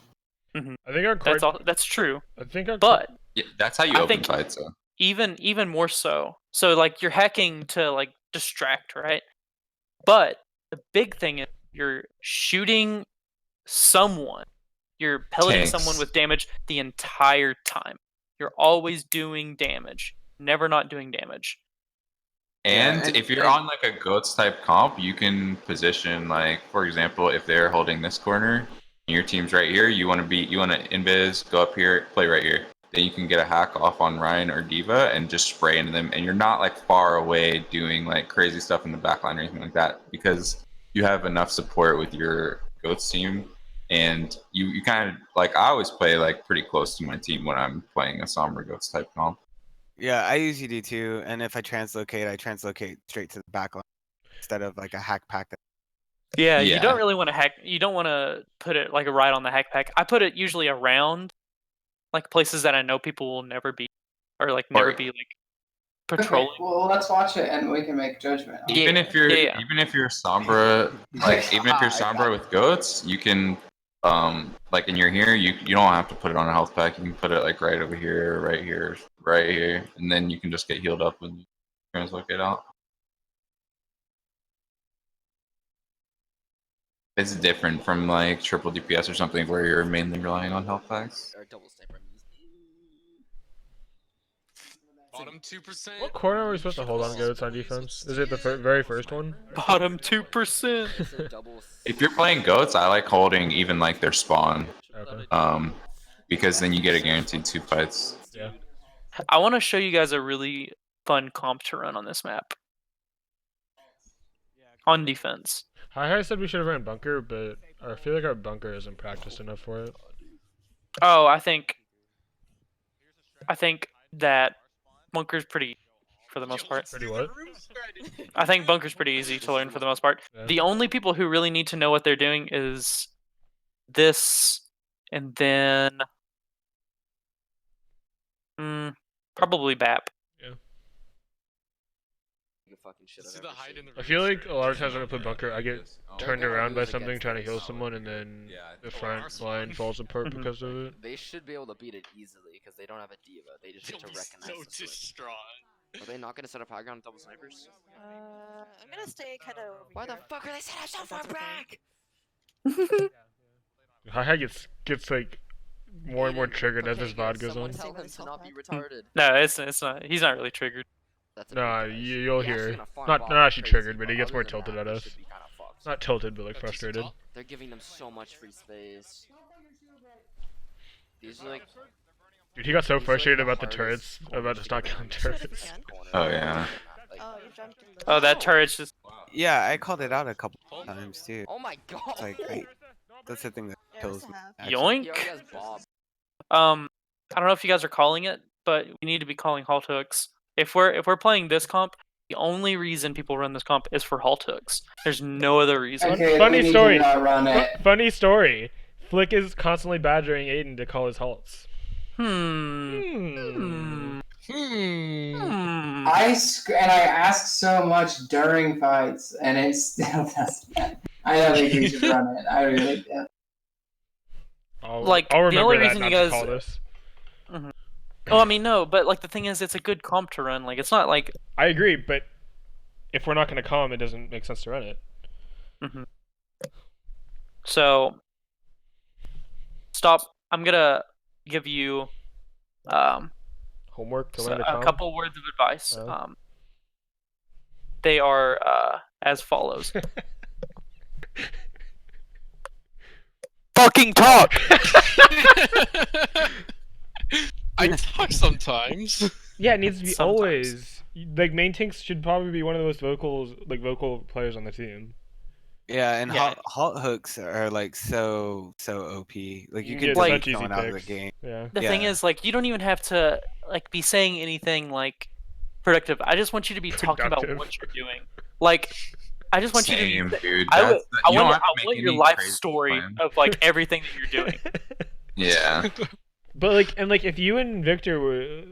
I think our core. That's true. I think our. But Yeah, that's how you I open think fights. So. even more so. So like you're hacking to like distract, right? But the big thing is you're shooting someone. You're pelleting Tanks. someone with damage the entire time. You're always doing damage, never not doing damage. And if you're on like a goats type comp, you can position like, for example, if they're holding this corner, and your team's right here, you want to invis, go up here, play right here. Then you can get a hack off on Ryan or Diva and just spray into them, and you're not like far away doing like crazy stuff in the backline or anything like that because you have enough support with your goats team, and you kind of like I always play like pretty close to my team when I'm playing a Sombra goats type comp. Yeah, I usually do too. And if I translocate straight to the backline instead of like a hack pack. Yeah, you don't really want to hack. You don't want to put it like right on the hack pack. I put it usually around, like places that I know people will never be, or like never be like patrolling. Okay, well, let's watch it and we can make judgment. Even if you're Sombra, like even if you're Sombra with goats, you can like and you're here, you don't have to put it on a health pack. You can put it like right over here, right here, right here, and then you can just get healed up when you translocate out. It's different from like triple DPS or something where you're mainly relying on health packs. Or double sniper. Bottom 2%. What corner are we supposed to hold on goats on defense? Is it the very first one? Bottom 2%. If you're playing goats, I like holding even like their spawn. Okay. Because then you get a guaranteed 2 fights. Yeah. I want to show you guys a really fun comp to run on this map. On defense. I said we should have ran bunker, but I feel like our bunker isn't practiced enough for it. Oh, I think that bunker's pretty for the most part. Pretty what? I think bunker's pretty easy to learn for the most part. Yeah. The only people who really need to know what they're doing is this, and then probably BAP. Yeah. I feel like a lot of times when I play bunker, I get turned around by something trying to heal someone, and then the front line falls apart because of it. They should be able to beat it easily because they don't have a diva. They just get to recognize the switch. Are they not gonna set up high ground double snipers? I'm gonna stay kind of. Why the fuck are they set up so far back? Hi gets like more and more triggered as this VOD goes on. Tell him to not be retarded. No, it's not. He's not really triggered. Nah, you'll hear. Not actually triggered, but he gets more tilted at us. Not tilted, but like frustrated. They're giving them so much free space. These are like. Dude, he got so frustrated about the turrets, about just not killing turrets. Oh yeah. Oh, that turret's just. Yeah, I called it out a couple times too. Oh my god. It's like, that's the thing that kills me. Yoink. I don't know if you guys are calling it, but we need to be calling halt hooks. If we're playing this comp, the only reason people run this comp is for halt hooks. There's no other reason. Okay, Funny story. Funny story. Flick is constantly badgering Aiden to call his halts. I ask so much during fights, and it still doesn't. I don't think we should run it. I really do. I'll the only reason you guys. Call this. Oh, I mean, no, but like the thing is, it's a good comp to run. Like, it's not like. I agree, but if we're not going to calm, it doesn't make sense to run it. So, stop. I'm gonna give you homework to so learn to calm? A couple words of advice. Oh. They are as follows. Fucking talk. I talk sometimes. Yeah, it needs to be always. Like main tanks should probably be one of the most vocal players on the team. Yeah, and halt hooks are like so OP. Like you can like take someone out of the game. Yeah. The thing is, like, you don't even have to like be saying anything like productive. I just want you to be talking about what you're doing. Like, I just want you to be. Dude, I want your life story of like everything that you're doing. Yeah. But like, and like, if you and Victor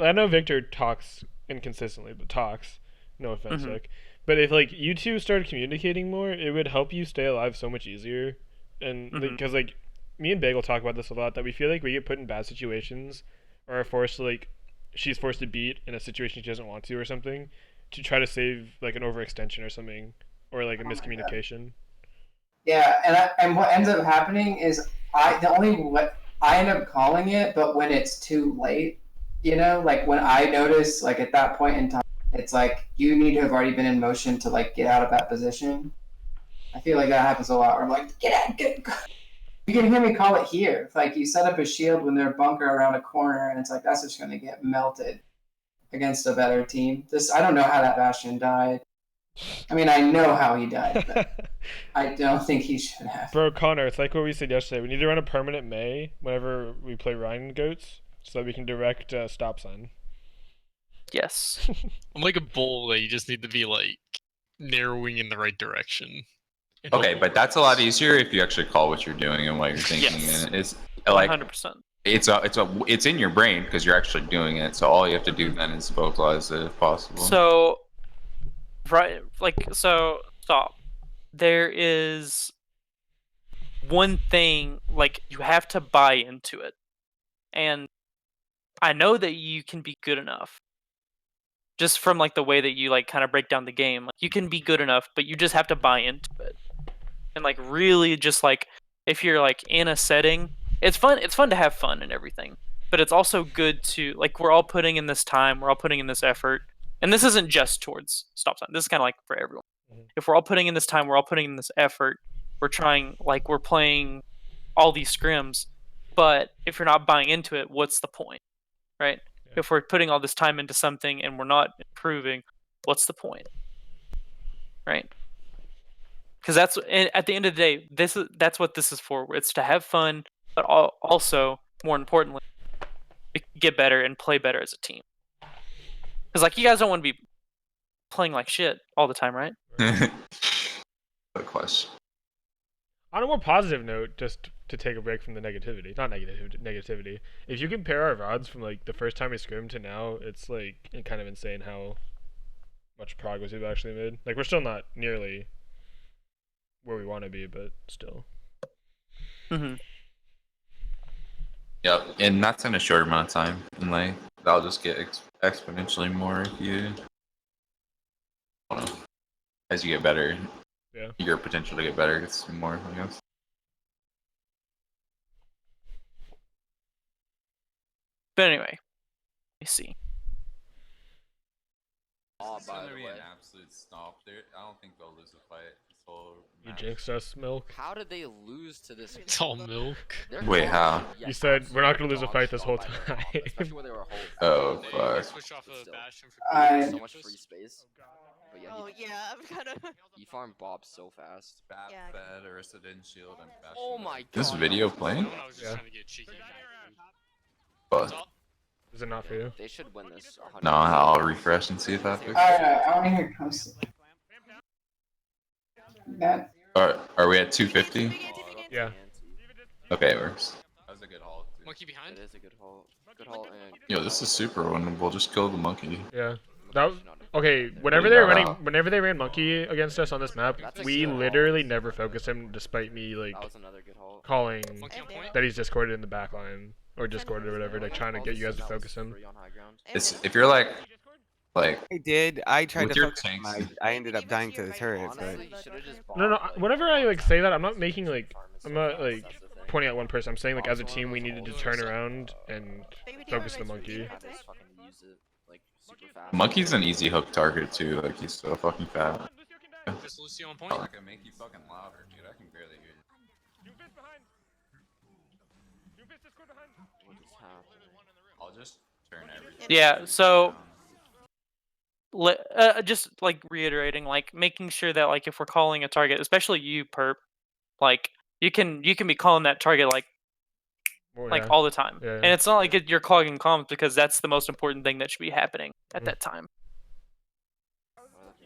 I know Victor talks inconsistently, but talks. No offense, Mhm. Vic. But if like you two started communicating more, it would help you stay alive so much easier. And Mhm. because like, me and Bagel talk about this a lot, that we feel like we get put in bad situations, or are forced to like, she's forced to beat in a situation she doesn't want to or something, to try to save like an overextension or something, or like a miscommunication. Yeah, and what ends up happening is what I end up calling it, but when it's too late, like when I notice, like at that point in time, it's like you need to have already been in motion to like get out of that position. I feel like that happens a lot. Where I'm like, get out, get. You can hear me call it here. It's like you set up a shield when they're bunker around a corner, and it's like that's just going to get melted against a better team. I don't know how that Bastion died. I mean, I know how he died, but I don't think he should have. Bro, Connor, it's like what we said yesterday. We need to run a permanent May whenever we play Rhine Goats, so that we can direct stop sign. Yes. I'm like a bull that you just need to be like narrowing in the right direction. Okay, but that's a lot easier if you actually call what you're doing and what you're thinking. Yes. And it's like 100%. it's in your brain because you're actually doing it. So all you have to do then is vocalize it if possible. So, right, like, so stop. There is one thing, like, you have to buy into it. And I know that you can be good enough. Just from like the way that you like kind of break down the game. Like, you can be good enough, but you just have to buy into it. And like really just like if you're like in a setting, it's fun to have fun and everything. But it's also good to like we're all putting in this time, we're all putting in this effort. And this isn't just towards stop sign. This is kind of like for everyone. If we're all putting in this time, we're all putting in this effort. We're trying like we're playing all these scrims, but if you're not buying into it, what's the point? Right? Yeah. If we're putting all this time into something and we're not improving, what's the point? Right? Because that's at the end of the day, that's what this is for. It's to have fun, but also more importantly, get better and play better as a team. Because like you guys don't want to be playing like shit all the time, right? Good question. On a more positive note, just to take a break from the negativity, not negativity. If you compare our VODs from like the first time we scrimmed to now, it's like kind of insane how much progress we've actually made. Like we're still not nearly where we want to be, but still. Mm-hmm. Yep, and that's in a short amount of time. And like that'll just get exponentially more if you, I don't know, as you get better. Yeah. Your potential to get better gets more, I guess. But anyway, let me see. Oh, by the Gonna be way. an absolute stomp. I don't think they'll lose the fight. This whole You match. jinxed us, Milk. How did they lose to this? It's all milk. They're Wait, dog how? shit. Yeah, You said we're not gonna lose a dog fight this shit whole by their time. comp, especially when they were holding. Oh They fuck. switch off But of still. Bastion for I- So much free space. But yeah, Oh yeah, I'm kind of. he farmed Bob so fast. Bat Yeah. fed, Arista didn't shield, and Bastion. Oh my god. This video I playing? was just Yeah. trying to get cheeky. But Is it not for you? They should win this. 100%. no, I'll refresh and see if that fixes. Alright, I want to hear Coast. That Are we at 250? Yeah. Okay, it works. That was a good haul. Too. Monkey behind. It is a good haul. Good haul and. Yo, this is super winnable. Just kill the monkey. Yeah. That was, okay. Whenever they ran Monkey against us on this map, That's a we good haul. literally never focused him, despite me like That was another good haul. calling Monkey on point. that he's discorded in the back line or discorded or whatever, like trying to get you guys to That was focus him. free on high ground. It's if you're like I did. I tried with to your focus. tanks. I ended up dying to the turret, but Honestly, you should've just No, no. bought, like, Whenever I like say that, I'm not making like farm and I'm stuff, not that's like the thing. pointing at one person. I'm saying like as a Also, team we one of needed those to turn holes, around and focus the monkey. I just fucking use it, like, super fast. Monkey's an easy hook target too. Like he's so fucking fat. Just Lucio on point. Oh, I can make you fucking louder, dude. I can barely hear you. What is happening? I'll just turn everything. Yeah, so just like reiterating, like making sure that like if we're calling a target, especially you, Perp, like you can be calling that target like Well, like yeah. all the time, Yeah, and yeah. it's not like you're clogging comms because that's the most important thing that should be happening at Mhm. that time. Oh,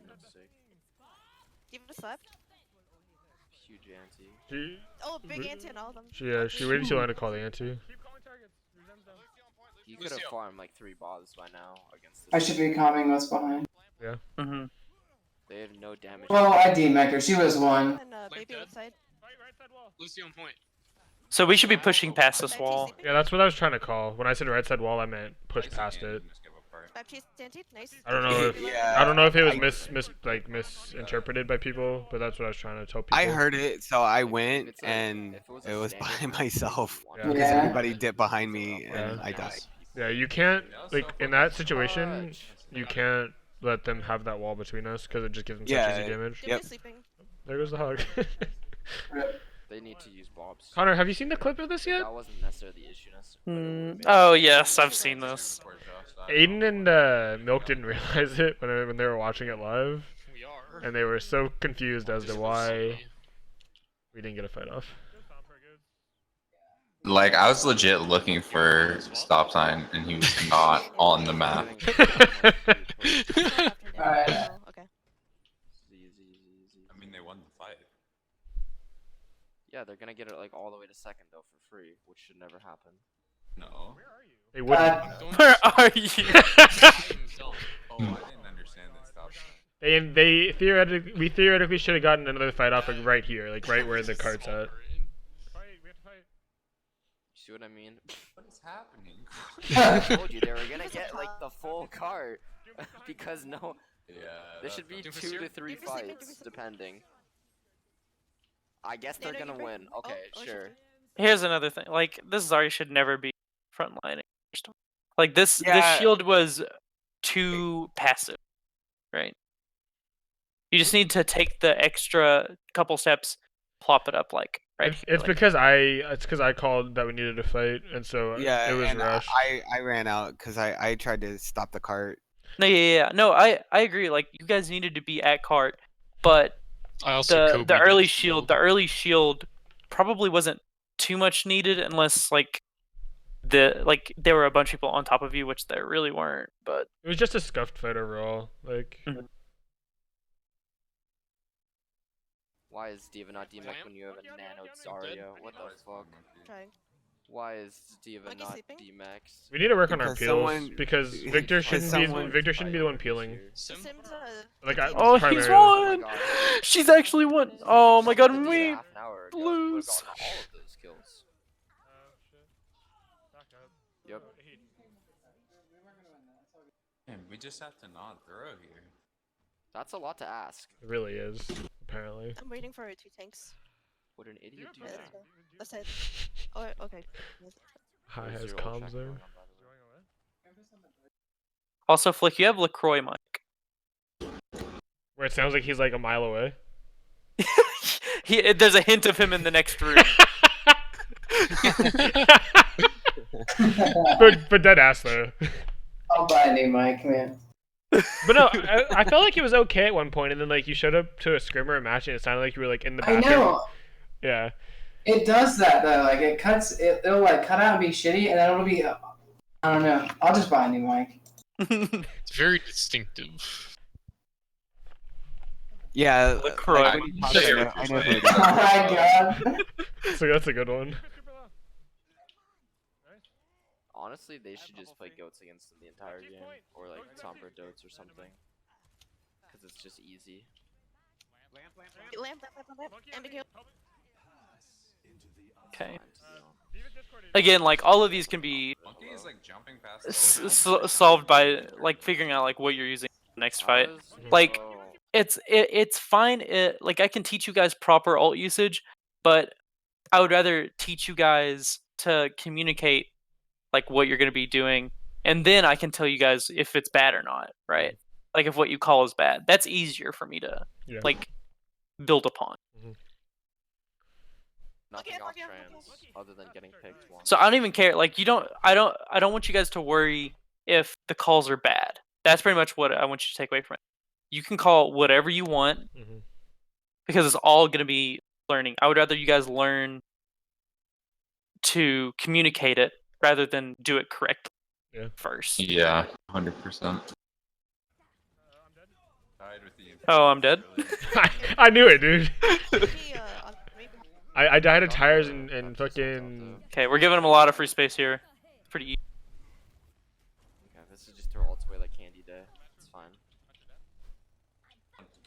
that's sick. Even a left. Huge anti. She Oh, big anti on all of them. she waited too long to call the anti. You could have farmed like 3 boths by now against this. I should be calming what's behind. Yeah. Mm-hmm. They have no damage. Well, I DMA'd her. She was one. And baby dead. outside. Lucy on point. So we should be pushing past this wall. Yeah, that's what I was trying to call. When I said right side wall, I meant push past it. Baptiste anti. Nice. I don't know if Yeah. I don't know if it was misinterpreted by people, but that's what I was trying to tell people. I heard it, so I If went, it's like- and if was it a was by standard match, myself. you Yeah. want Because Yeah. everybody dipped behind me, and Yeah. I died. Yeah, you can't like in that situation. You can't let them have that wall between us because it just gives them such Yeah. easy damage. Jimmy sleeping. There goes the hug. They need to use bobs. Connor, have you seen the clip of this yet? That wasn't necessarily the issue. Oh yes, I've seen this. Aiden and Milk didn't realize it when they were watching it live, We are. and they were so confused as to why we didn't get a fight off. Like I was legit looking for stop sign, and he was not on the map. Alright. Okay. I mean, they won the fight. Yeah, they're gonna get it like all the way to second though for free, which should never happen. No. They wouldn't. Where are you? Oh, I didn't understand that stop sign. We theoretically should have gotten another fight off like right here, like right where the cart's at. See what I mean? What is happening? I told you they were gonna get like the full cart because no, Yeah. there should be Doofus 2 here? to 3 Doofus sleeping, fights Doofus sleeping. depending. I guess No, they're no, gonna you win. break- Okay, oh, shit. sure. Here's another thing. Like this Zarya should never be frontlining. Like this Yeah. shield was too passive, right? You just need to take the extra couple steps, plop it up like right. It's, here, it's like- because I called that we needed a fight, and so Yeah, it was and rushed. I ran out because I tried to stop the cart. No, yeah. No, I agree. Like you guys needed to be at cart, but I also the Kobe early did shield probably wasn't too much needed unless like there were a bunch of people on top of you, which there really weren't. But It was just a scuffed fight overall. Like Mhm. Why is Diva not DMAX when you have a nano Zarya? What the fuck? Trying. Why is Diva Monkey not sleeping? DMAX? we need to work on our Because peels someone- because because Victor shouldn't be someone- the one peeling. Sim? Sims. Like I, oh, he's primarily. won. Oh my god. She's actually won. Oh my god, Diva we half an hour ago, we would've lose. gotten all of those kills. Yep. Man, we just have to not throw here. That's a lot to ask. It really is. Apparently. I'm waiting for 2 tanks. Would an idiot do Yeah, that? let's go. Let's head. Oh, okay. High There's has 0 comms check there. going on, by the way. Also, Flick, you have LaCroix mic. Where it sounds like he's like a mile away. There's a hint of him in the next room. but dead ass though. I'll buy a new mic, man. But no, I felt like it was okay at one point, and then like you showed up to a scrimmer match, and it sounded like you were like in the I bathroom. know. Yeah. It does that though. Like it'll like cut out and be shitty, and then it'll be. I don't know. I'll just buy a new mic. It's very distinctive. Yeah, LaCroix. like, when you talk, I know who it Oh is. my god. So that's a good one. Honestly, they should just play goats against them the entire game, or like Sombra Dotes or something, because it's just easy. Lamp. Ambiguous. Okay. Fine, you know. Again, like all of these can be Monkey is like jumping past. solved by like figuring out like what you're using in the next fight. Like, It's fine. Like I can teach you guys proper alt usage, but I would rather teach you guys to communicate like what you're gonna be doing, and then I can tell you guys if it's bad or not, right? Like if what you call is bad, that's easier for me to Yeah. like build upon. Nothing Okay, off okay, trans other than getting picked once. So I don't even care. Like I don't want you guys to worry if the calls are bad. That's pretty much what I want you to take away from it. You can call whatever you want because it's all gonna be learning. I would rather you guys learn to communicate it rather than do it correctly first. Yeah, 100%. Oh, I'm dead. I knew it, dude. Maybe, I died of tires and fucking. Okay, we're giving him a lot of free space here. pretty easy. Okay, this is just throw ults away like candy day. It's fine.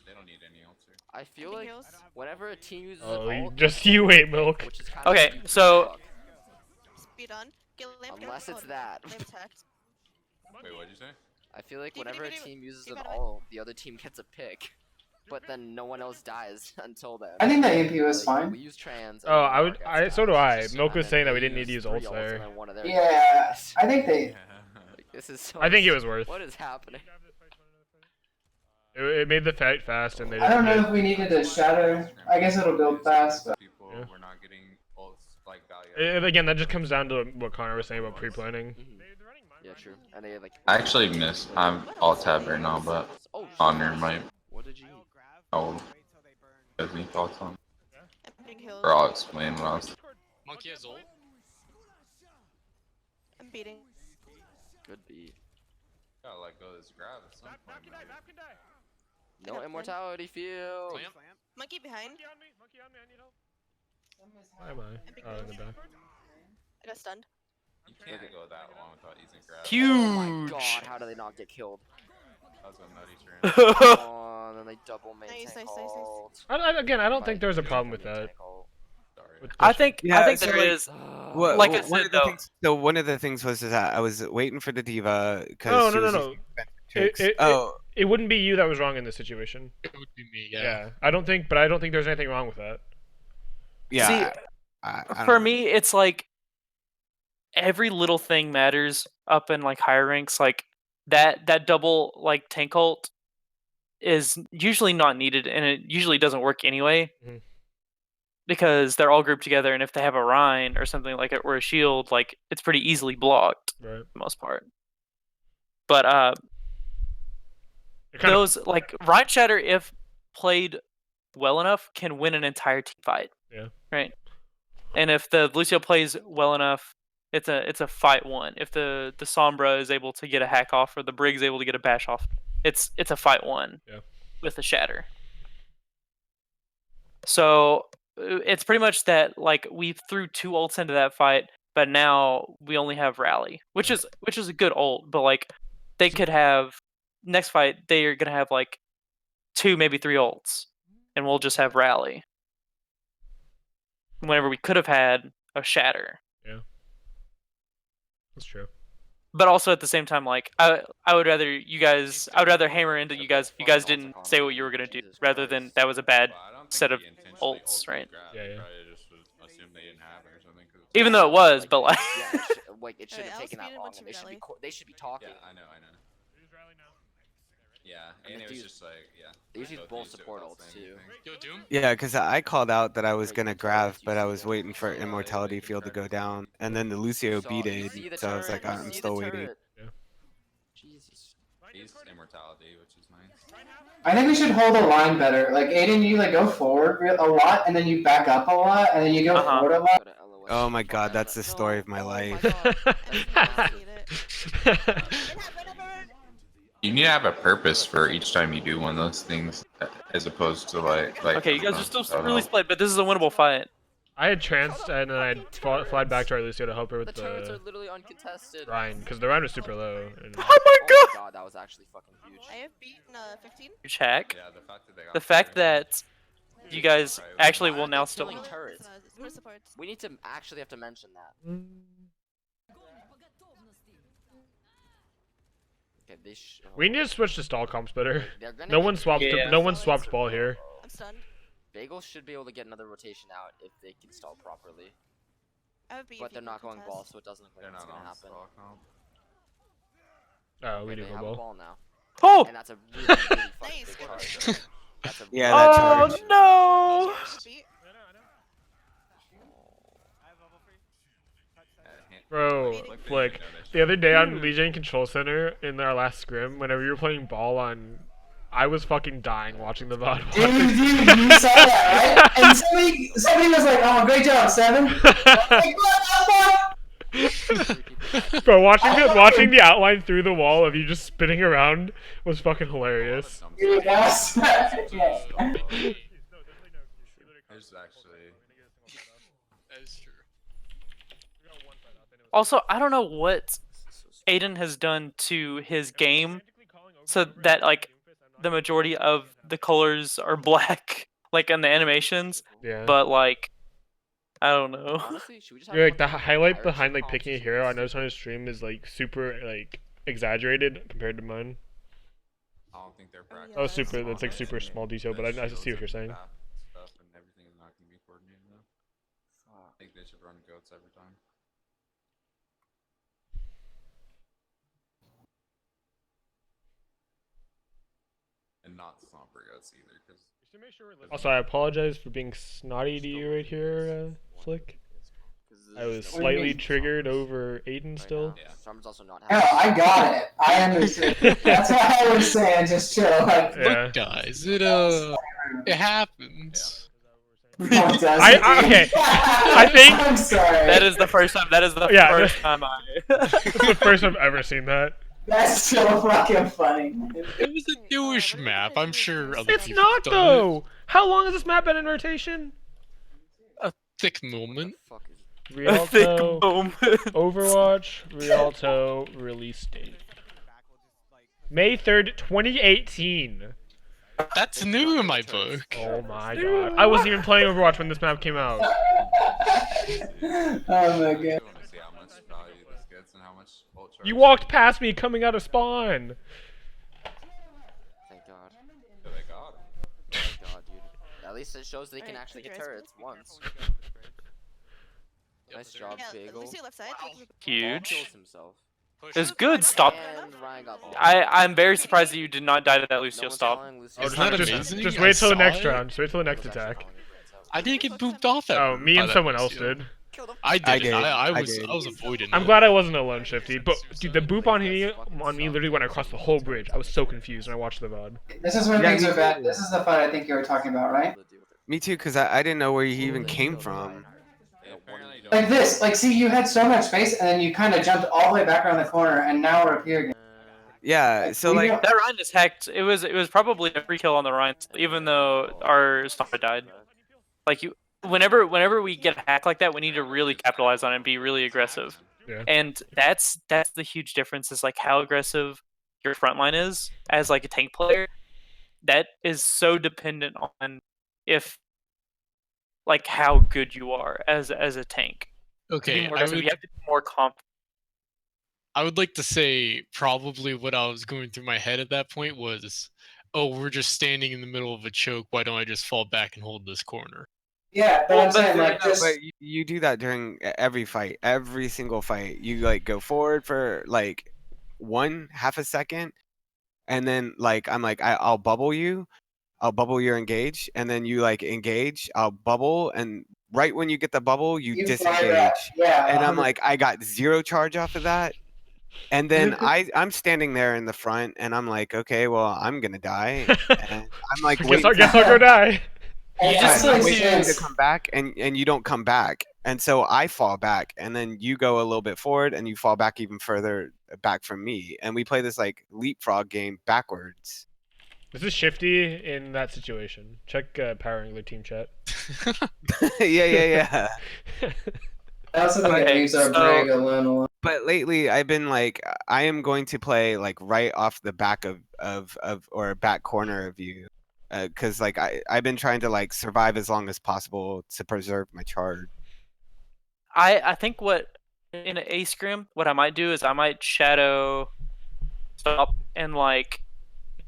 They don't need any ults here. I feel like whenever a team uses Oh, an ult, just you wait, Milk. which is kind of Okay, stupid as so fuck, Speed on. Get lamp. unless it's that. Lamp attacked. Wait, what'd you say? I feel like Deep, whenever a deep, deep, team uses deep an out of it. ult, the other team gets a pick, but then no one else dies until then. I think that EMP was Like, fine. We use trans. Oh, I would. So do I. Milk was and saying then that we they didn't need to use three ults ults there. and then one of their Yeah, guys. I think they. Like, this is so I think it was worth. What is happening? It made the fight fast, and they. I don't know didn't if we needed to shatter. I guess it'll build fast, but People Yeah. were not getting ults like value. Again, that just comes down to what Connor was saying about pre-planning. Mhm. Yeah, true. And they like. I actually miss. I'm all tab right now, but Oh, Connor might what did you eat? hold because he thoughts on. Big heals. Or I'll explain what I was. Monkey has ult. I'm beating. Good beat. Gotta let go of this grab at some point. man. No immortality field. Clamp. Monkey behind. Bye bye. Oh, in the back. I got stunned. You can't go that long without using grab. Oh my Huge. god, how do they not get killed? That was a nutty turn. Oh, and then they double main Nice, tank nice, nice, nice. ult. Again, I don't think Like, there's a they problem double with main that. tank ult. Sorry. With I push- think Yeah, there so, is. What, Like I one said, of the though- things, so one of the things was that I was waiting for the diva because No, she no, was no, using no. expensive tricks. It- oh, It wouldn't be you that was wrong in this situation. It would be me. Yeah. Yeah. I don't think there's anything wrong with that. yeah. See, I for don't know. me, it's like every little thing matters up in like higher ranks. Like that double like tank ult is usually not needed, and it usually doesn't work anyway. Mhm. Because they're all grouped together, and if they have a Rhine or something like it, or a shield, like it's pretty easily blocked Right. for the most part. But It kind of, those like Rhine Shatter, if played well enough, can win an entire team fight. Yeah. Right. And if the Lucio plays well enough, it's a fight one. If the Sombra is able to get a hack off, or the Brig's able to get a bash off, it's a fight one. Yeah. With the Shatter. So it's pretty much that like we threw 2 ults into that fight, but now we only have Rally, which is a good ult, but like they could have next fight they are gonna have like 2, maybe 3 ults, and we'll just have Rally. Whenever we could have had a Shatter. that's true. But also at the same time, like I would rather hammer into you guys if you guys didn't say what you were gonna do, rather than that was a bad But I don't think set he of intentionally ults, ulted right? grab. Yeah, He yeah. probably just assumed they didn't have it or something. 'Cause it's Even though it was, but like Yeah, it should Alright, have I'll taken that speed it long. once And we rally. they should be talking. Yeah, I know. Yeah, and they it was use- just like, yeah. They use both used it support without ults saying too. anything. Yo, Doom. Yeah, because I called out that I was Yeah, you gonna can tell grab, that you but I see was that. waiting for Yeah, immortality they can field to grab go something. down, and then the Lucio So, beat you it, see the so I was turret, like, you I'm see still the waiting. turret. Yeah. Jesus. He's immortality, which is nice. I think we should hold the line better. Like Aiden, you like go forward a lot, and then you back up a lot, and then you go Uh-huh. forward a lot. Go to LOS. Oh my Fuck god, out that's the of that. story No, of my oh life. God. I hate it. You need to have a purpose for each time you do one of those things, as opposed to like. okay, you guys are still really split, but this is a winnable fight. I had tranced and then I flied back to our Lucio to help her The with turrets are the literally uncontested. Rhine, because the Rhine was super low. And Oh my Oh my god, that was actually fucking huge. I have beaten 15. Huge hack. Yeah, the fact that they got The fact through. that you guys actually Why will aren't now they still. killing turrets? Support supports. We need to actually have to mention that. Okay, they we need to switch to stall comps better. They're gonna No get one swapped. Yeah. No one swapped ball here. I'm stunned. Bagel should be able to get another rotation out if they can stall properly. I have beat But they're not going ball, so it doesn't look They're like it's not gonna on happen. stock comp. Oh, we Okay, do they go have a ball. ball now. Oh! And that's a really, really fucking Nice, big good. charge. That's a Yeah, that Oh charge. no! Beat. Bro, Look, Flick. The other day on Legion Control Center in our last scrim, whenever you were playing ball on, I was fucking dying watching the VOD. Dude, you saw that, right? And somebody was like, "Oh, great job, Seven." I'm like, what the fuck? Bro, watching the outline through the wall of you just spinning around was fucking hilarious. Dude, that's yeah. There's actually. That is true. Also, I don't know what Aiden has done to his game so that like the majority of the colors are black, like in the animations. Yeah. But like, I don't know. Honestly, should we just have You're like one the of those highlight pirates behind or like comps picking a or hero I something? noticed on his stream is like super like exaggerated compared to mine. I don't think they're practicing. Oh, super. That's like super small detail, but I see what you're saying. Stuff and everything is not going to be coordinated enough. I think they should run goats every time. And not Slumber goats either, because. Also, I apologize for being snotty to you right here, Flick. I was slightly triggered over Aiden still. Yeah. Storm's also not No, having I got it. I understood. That's what I was saying. Just chill. Like, Yeah. Look, guys, it happens. no, it doesn't. Okay. I think I'm sorry. That is the first time. That is the Yeah, first time I. It's the first I've ever seen that. That's so fucking funny. It was a newish map. I'm sure other It's people not have done though. How long has this map been in rotation? it. A thick moment. fuck is A thick Rialto, moment. Overwatch, Rialto, release date. May 3rd, 2018. That's new in my book. Oh my god. I wasn't even playing Overwatch when this map came out. Oh my god. I want to see how much value this gets and how much ultra. You walked past me coming out of spawn. Thank God. They got him. Thank God, dude. At least it shows they can actually hit turrets once. Nice job, Yeah, Bagel. Lucio left side. Ball Huge. kills himself. It's good. Stop. And Ryan got ball. I'm very surprised that you did not die to that No Lucio one's stop. calling Lucio. Oh, Isn't that just, amazing? just I wait till the saw next it. round. Just wait till the No next one's actually attack. calling it. I didn't get booped off that. Oh, me by and that someone else Lucio. did. I I didn't. did. I I was did. avoiding I'm it. glad I wasn't alone, Shifty. But dude, the boop on me literally went across the whole bridge. I was so confused when I watched the VOD. This is when Yeah, things me are bad. too. This is the fight I think you were talking about, right? Me too, because I didn't know where he even came from. They apparently don't. Like this. Like, see, you had so much space, and then you kind of jumped all the way back around the corner, and now we're up here again. Yeah, so We like, don't- That Ryan is hacked. It was probably a free kill on the Ryan, even though our Stomper died. Like whenever we get a hack like that, we need to really capitalize on it and be really aggressive. Yeah. And that's the huge difference is like how aggressive your front line is as like a tank player. That is so dependent on if like how good you are as a tank. To be Okay, more aggressive, you have to be more confident. I would like to say probably what I was going through my head at that point was, oh, we're just standing in the middle of a choke. Why don't I just fall back and hold this corner? Yeah, but Well, I'm but saying, there- like, just. but you do that during every fight, every single fight. You like go forward for like half a second, and then like I'm like I'll bubble you, I'll bubble your engage, and then you like engage, I'll bubble, and right when you get the bubble, you You fly disengage. back. Yeah. And I'm 100%. like, I got 0 charge off of that. And then I'm standing there in the front, and I'm like, okay, well, I'm gonna die. And I'm like, Guess waiting I'll go die. And You that's just what I'm need makes waiting for you to sense. come back, and you don't come back. And so I fall back, and then you go a little bit forward, and you fall back even further back from me. And we play this like leapfrog game backwards. This is Shifty in that situation. Check Power Angler team chat. yeah. I also think it Okay, leaves our so- brig alone. But lately, I've been like, I am going to play like right off the back of or back corner of you, because like I've been trying to like survive as long as possible to preserve my charge. I think what in an A scrim, what I might do is I might shadow stop and like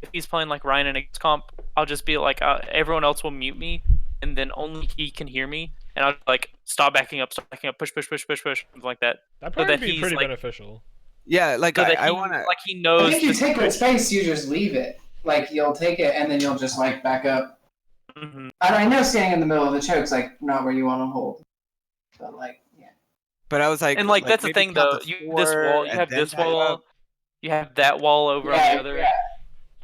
if he's playing like Ryan in a comp, I'll just be like everyone else will mute me and then only he can hear me and I'll like stop backing up, push, something like that. That So probably that be he's, pretty like- beneficial. Yeah, like So that I he, want to. like he I knows. think you the take that situation. space, you just leave it. Like, you'll take it, and then you'll just, like, back up. Mhm. And I know standing in the middle of the choke's, like, not where you want to hold. But, like, yeah. But I was like, And like that's the maybe thing count though. to You this 4 wall, you and have then this back wall, up. you have that wall over on the other. Yeah,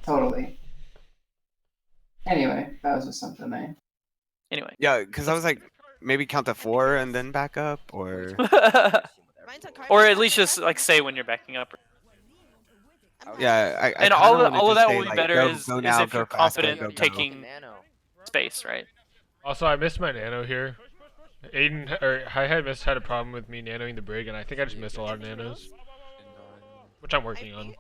totally. Anyway, that was just something I... Anyway. Yeah, because I was like, maybe count to 4 and then back up, or Ryan's on card. Or at least just like say when you're backing up. yeah. I And kinda all wanna of just that say, will be like, better go is now, if go you're fast, go, confident go, go. taking space, right? Also, I missed my nano here. Aiden or Hi-Hat Mist had a problem with me nanoing the brig, and I think I just missed a lot of nanos, which I'm working on.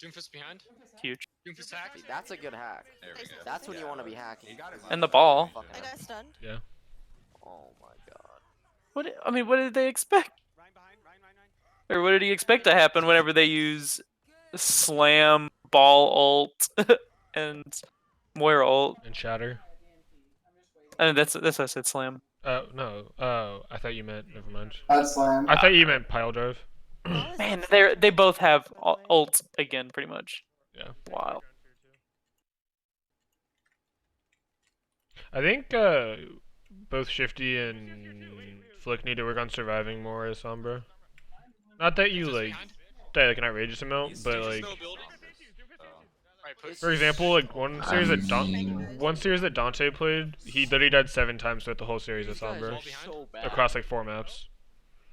Doomfist behind. Huge. Doomfist hack. See, that's a good hack. There we go. That's when you want to be hacking. And the ball. Fucking I got stunned. Yeah. Oh my god. What did they expect? Or what did he expect to happen whenever they use slam, ball ult, and Moira ult? And shatter. And that's what I said, slam. No. Oh, I thought you meant. Never mind. That's slam. I thought you meant pile drive. Man, they both have ult again, pretty much. Yeah. Wow. I think both Shifty and Flick need to work on surviving more as Sombra. Not that you like die like an outrageous amount, but like for example, like one series that Dante played, he literally died 7 times throughout the whole series of Sombra across like 4 maps.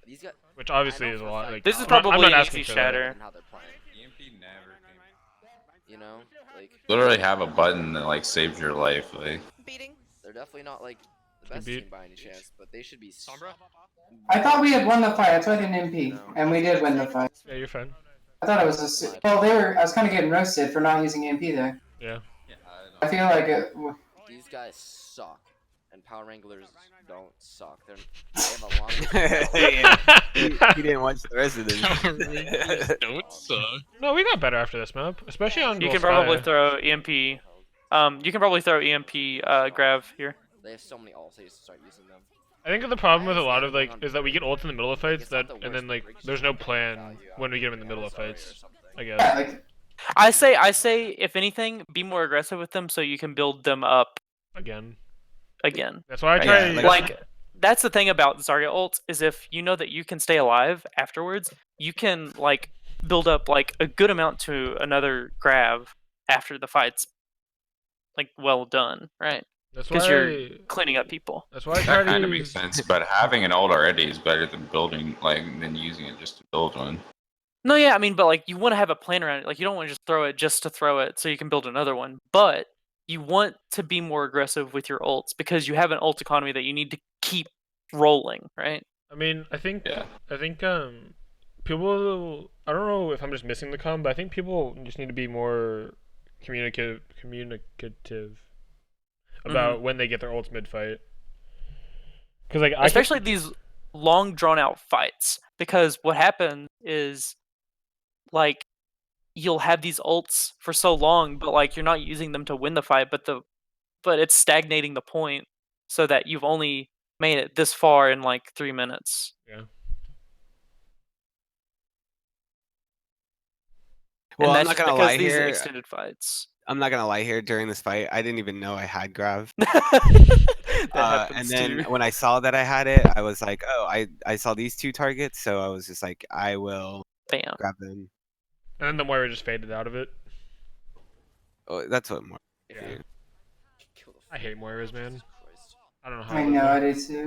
These guys, Which obviously is a lot. Like, This is I'm not probably an asking easy for that. shatter. how they're playing. EMP never came. You know, like Literally have a button that like saves your life. Like Beating. they're definitely not like the best beat. team by any chance, but they should be. Sombra. I thought we had won the fight. That's why I didn't MP, and we did win the fight. Yeah, you're fine. I thought it was well. I was kind of getting roasted for not using MP there. Yeah. I feel like These guys suck, and Power Wranglers don't suck. They have a long. He didn't watch the rest of this. Don't suck. No, we got better after this map, especially on. You can Golsky. probably throw EMP. You can probably throw EMP grav here. They have so many ults. They just start using them. I think the problem with a lot of like is that we get ults in the middle of fights and then like there's no plan when we get them in the middle of fights. I guess. yeah, like I say if anything, be more aggressive with them so you can build them up Again. again. That's why I try. Yeah, Like that's the thing about Zarya ults is if you know that you can stay alive afterwards, you can like build up like a good amount to another grav after the fight's like well done, right? That's Because why. you're cleaning up people. That's why I try that to kind of use. makes sense, but having an ult already is better than building than using it just to build one. No, yeah, I mean, but like you want to have a plan around it. Like you don't want to just throw it just to throw it so you can build another one. But you want to be more aggressive with your ults because you have an ult economy that you need to keep rolling, right? I mean, I think Yeah. people. I don't know if I'm just missing the but I think people just need to be more communicative about when they get their ults mid fight. Because like Especially these long drawn out fights, because what happens is like you'll have these ults for so long, but like you're not using them to win the fight, but it's stagnating the point so that you've only made it this far in like 3 minutes. Yeah. Well, And I'm that's not just gonna because lie these here. extended fights. I'm not gonna lie here. During this fight, I didn't even know I had Grav. That happens And then too. when I saw that I had it, I was like, oh, I saw these 2 targets, so I was just like, I will Bam. grab them. And then the Moira just faded out of it. Oh, that's what more. Yeah. I hate Moiras, man. I don't know how. I know I do too.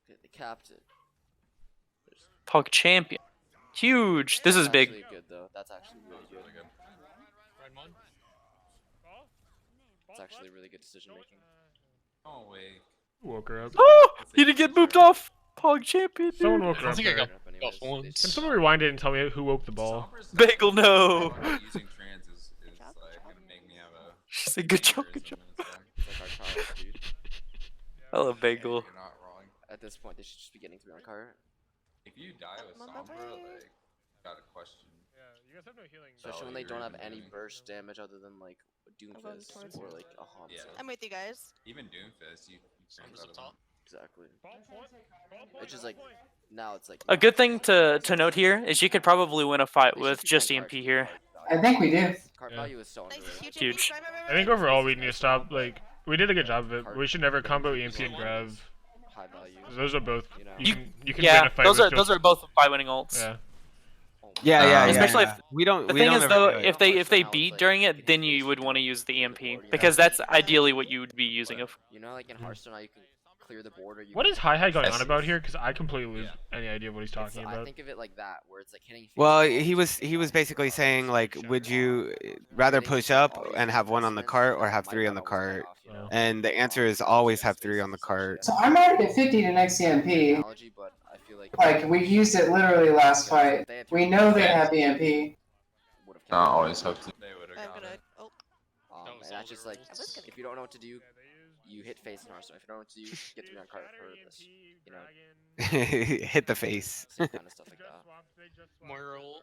They capped it. Pug champion. Huge. This is That's big. actually good though. That's actually really good. It's actually really good decision making. Oh wait. Who woke her up? Oh! You didn't get moved off. Pog champion. Dude. Someone woke I her don't up. think I there. got off once. Can someone rewind it and tell me who woke the ball? Bagel, no. Using trans is like gonna make me have a. She said, "Good job, good job." It's like our cars, dude. I love Bagel. You're not wrong. At this point, they should just be getting through on cart. If you die with I'm on my Sombra, way. like, got a question. Yeah, you guys have no healing. Especially when Oh, they you're don't have even any doing- burst damage other than like going Doomfist towards or you. like a Hanzo. Yeah. I'm with you guys. Even Doomfist, you Sombras up out of top. Exactly. It's just like now it's like A good thing to note here is you could probably win a fight with just EMP here. I think we do. Cart Yeah. value is so Nice, underrated. Huge. I think overall we need to stop. Like we did a good job of it. We should never combo EMP and Grav. High value. 'Cause those are both. You know. You can win Yeah, a fight those with are just- those are both fight winning ults. Yeah. Yeah. Especially yeah. if- we don't. The we thing don't is ever though, do it. if they beat during it, then you would want to use the EMP because that's ideally what you would be using of. You know, like in Hearthstone, how you can clear the border. You What can is Hi going on Yes. about here? Because I completely lose any idea of what he's talking I about. think of it like that, where it's like hitting. Well, faces he was basically saying like, would you while rather hitting push like, up all these and have one on the adjustments cart or that have might 3 on not the always pay cart? off, you know? And the answer is always have 3 on the cart. So I'm already at 50 to next CMP. Analogy, but I feel Like we used it literally last fight. We know they have EMP. Would have Not always hope to. They would have I'm got gonna. it. Oh, and was that's all just their like, rules. if you don't know what to do, you hit face in Hearthstone. If you don't know what to do, get 3 on cart for this. You know, Hit the face. same kind of stuff like that. Moira ult.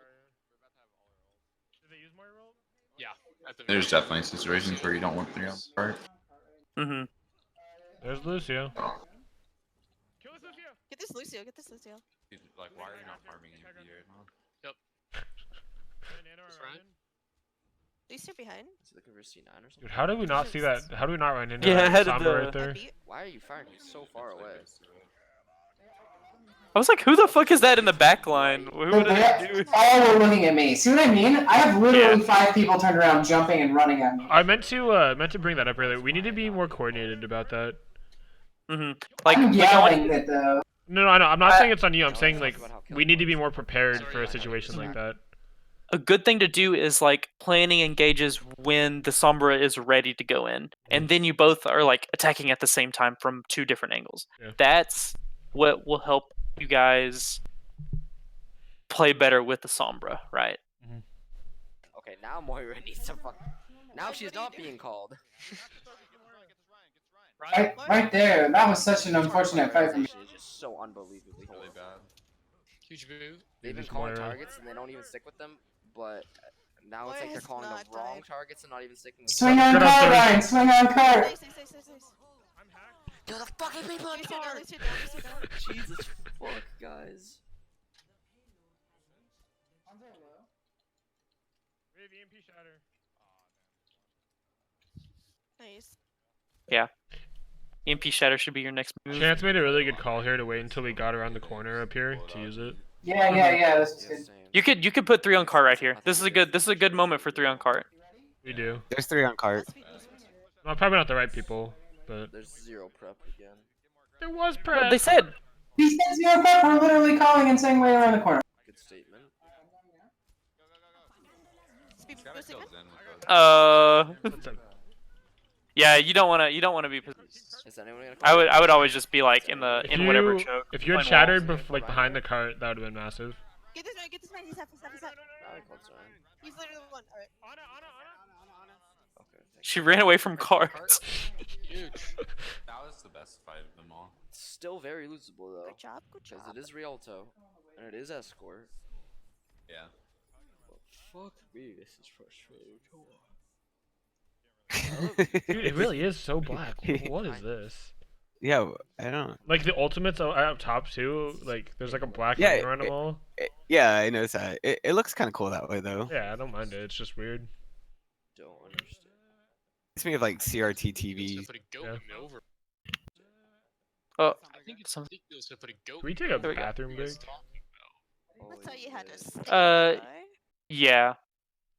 Did they use Moira ult? Yeah. At the There's very definitely situations where you don't want 3 on the cart. Mm-hmm. There's Lucio. get this Lucio. Get this Lucio. Like, why are you not farming AMP right now? Just Ryan? Lucio behind. Is he looking for C9 or something? Dude, how did we not see that? How do we not run into Yeah, that ahead of Sombra the- right there? Beat. Why are you firing? He's so far away. I was like, who the fuck is that in the back line? Who would it do? All were looking at me. See what I mean? I have literally 5 people turned around, jumping and running at me. I meant to bring that up earlier. We need to be more coordinated about that. Mm-hmm. Like, I'm we yelling don't- it though. No, I know. I'm not saying it's on you. I'm No, saying let's like talk about how we need to be Kelly more plays. prepared Sorry, for a yeah, situation like that. a good thing to do is like planning engages when the Sombra is ready to go in, and then you both are like attacking at the same time from 2 different angles. Yeah. That's what will help you guys play better with the Sombra, right? Okay, now Moira needs to fuck. Now she's not being called. Right there. That was such an unfortunate fight for me. It's just so unbelievably Really horrible. bad. Huge move. They've been Just calling Moira. targets and they don't even stick with them, but now it's like they're Moira's calling not the wrong died. targets and not even sticking with Swing them. on Good cart, upstairs. Ryan. Swing on cart. Nice. To the fucking people on Lucio down. card! Lucio down. Lucio down. Jesus fuck, guys. Nice. EMP Shatter should be your next move. Chance made a really good call here to wait until we got around the corner up here to use it. Yeah. This is Yeah, good. same. You could put 3 on cart right here. This is a good moment for 3 on cart. We do. There's 3 on cart. Well, probably not the right people, but There's 0 prep again. there was Well, prep. they said He said 0 prep. We're literally calling and saying way around the corner. Good statement. Speed Gotta boosting kill man. Zen with the- yeah, you don't want to be. Is anyone gonna I would always just be like in whatever choke. If you had playing shattered walls. like behind the cart, that would have been massive. Get this man. Get this man. He's half. Nah, I called Zion. He's literally the one. Alright. Okay, thank She ran away from carts. Huge. That was the best fight of them all. Still very losable though. Good job. Good Because job. it is Rialto, and it is Escort. Yeah. But fuck me, this is frustrating. Dude, it really is so black. What is this? Yeah, I don't. Like the ultimates up top too. Like there's like a black Yeah, ring around them all. Yeah, I noticed that. It looks kind of cool that way though. Yeah, I don't mind it. It's just weird. Don't understand. It's me of like CRT Just TV. put a goat Yeah. in the over. Oh, I think it's some- ridiculous to put a goat. Can we take a There we go. bathroom break? That's how you had to Holy stay. yeah.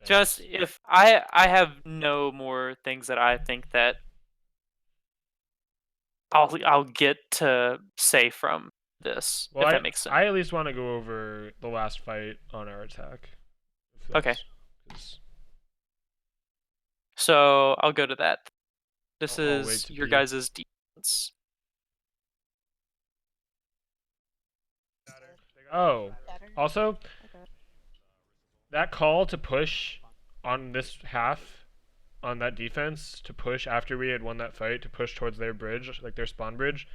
Just if I have no more things that I think that I'll get to say from this, Well, if that makes sense. I at least want to go over the last fight on our attack. if Okay. that's- 'cause So I'll go to that. This I'll wait is to your pee. guys' defense. Oh, also, Okay. that call to push on this half, on that defense, to push after we had won that fight, to push towards their bridge, like their spawn bridge,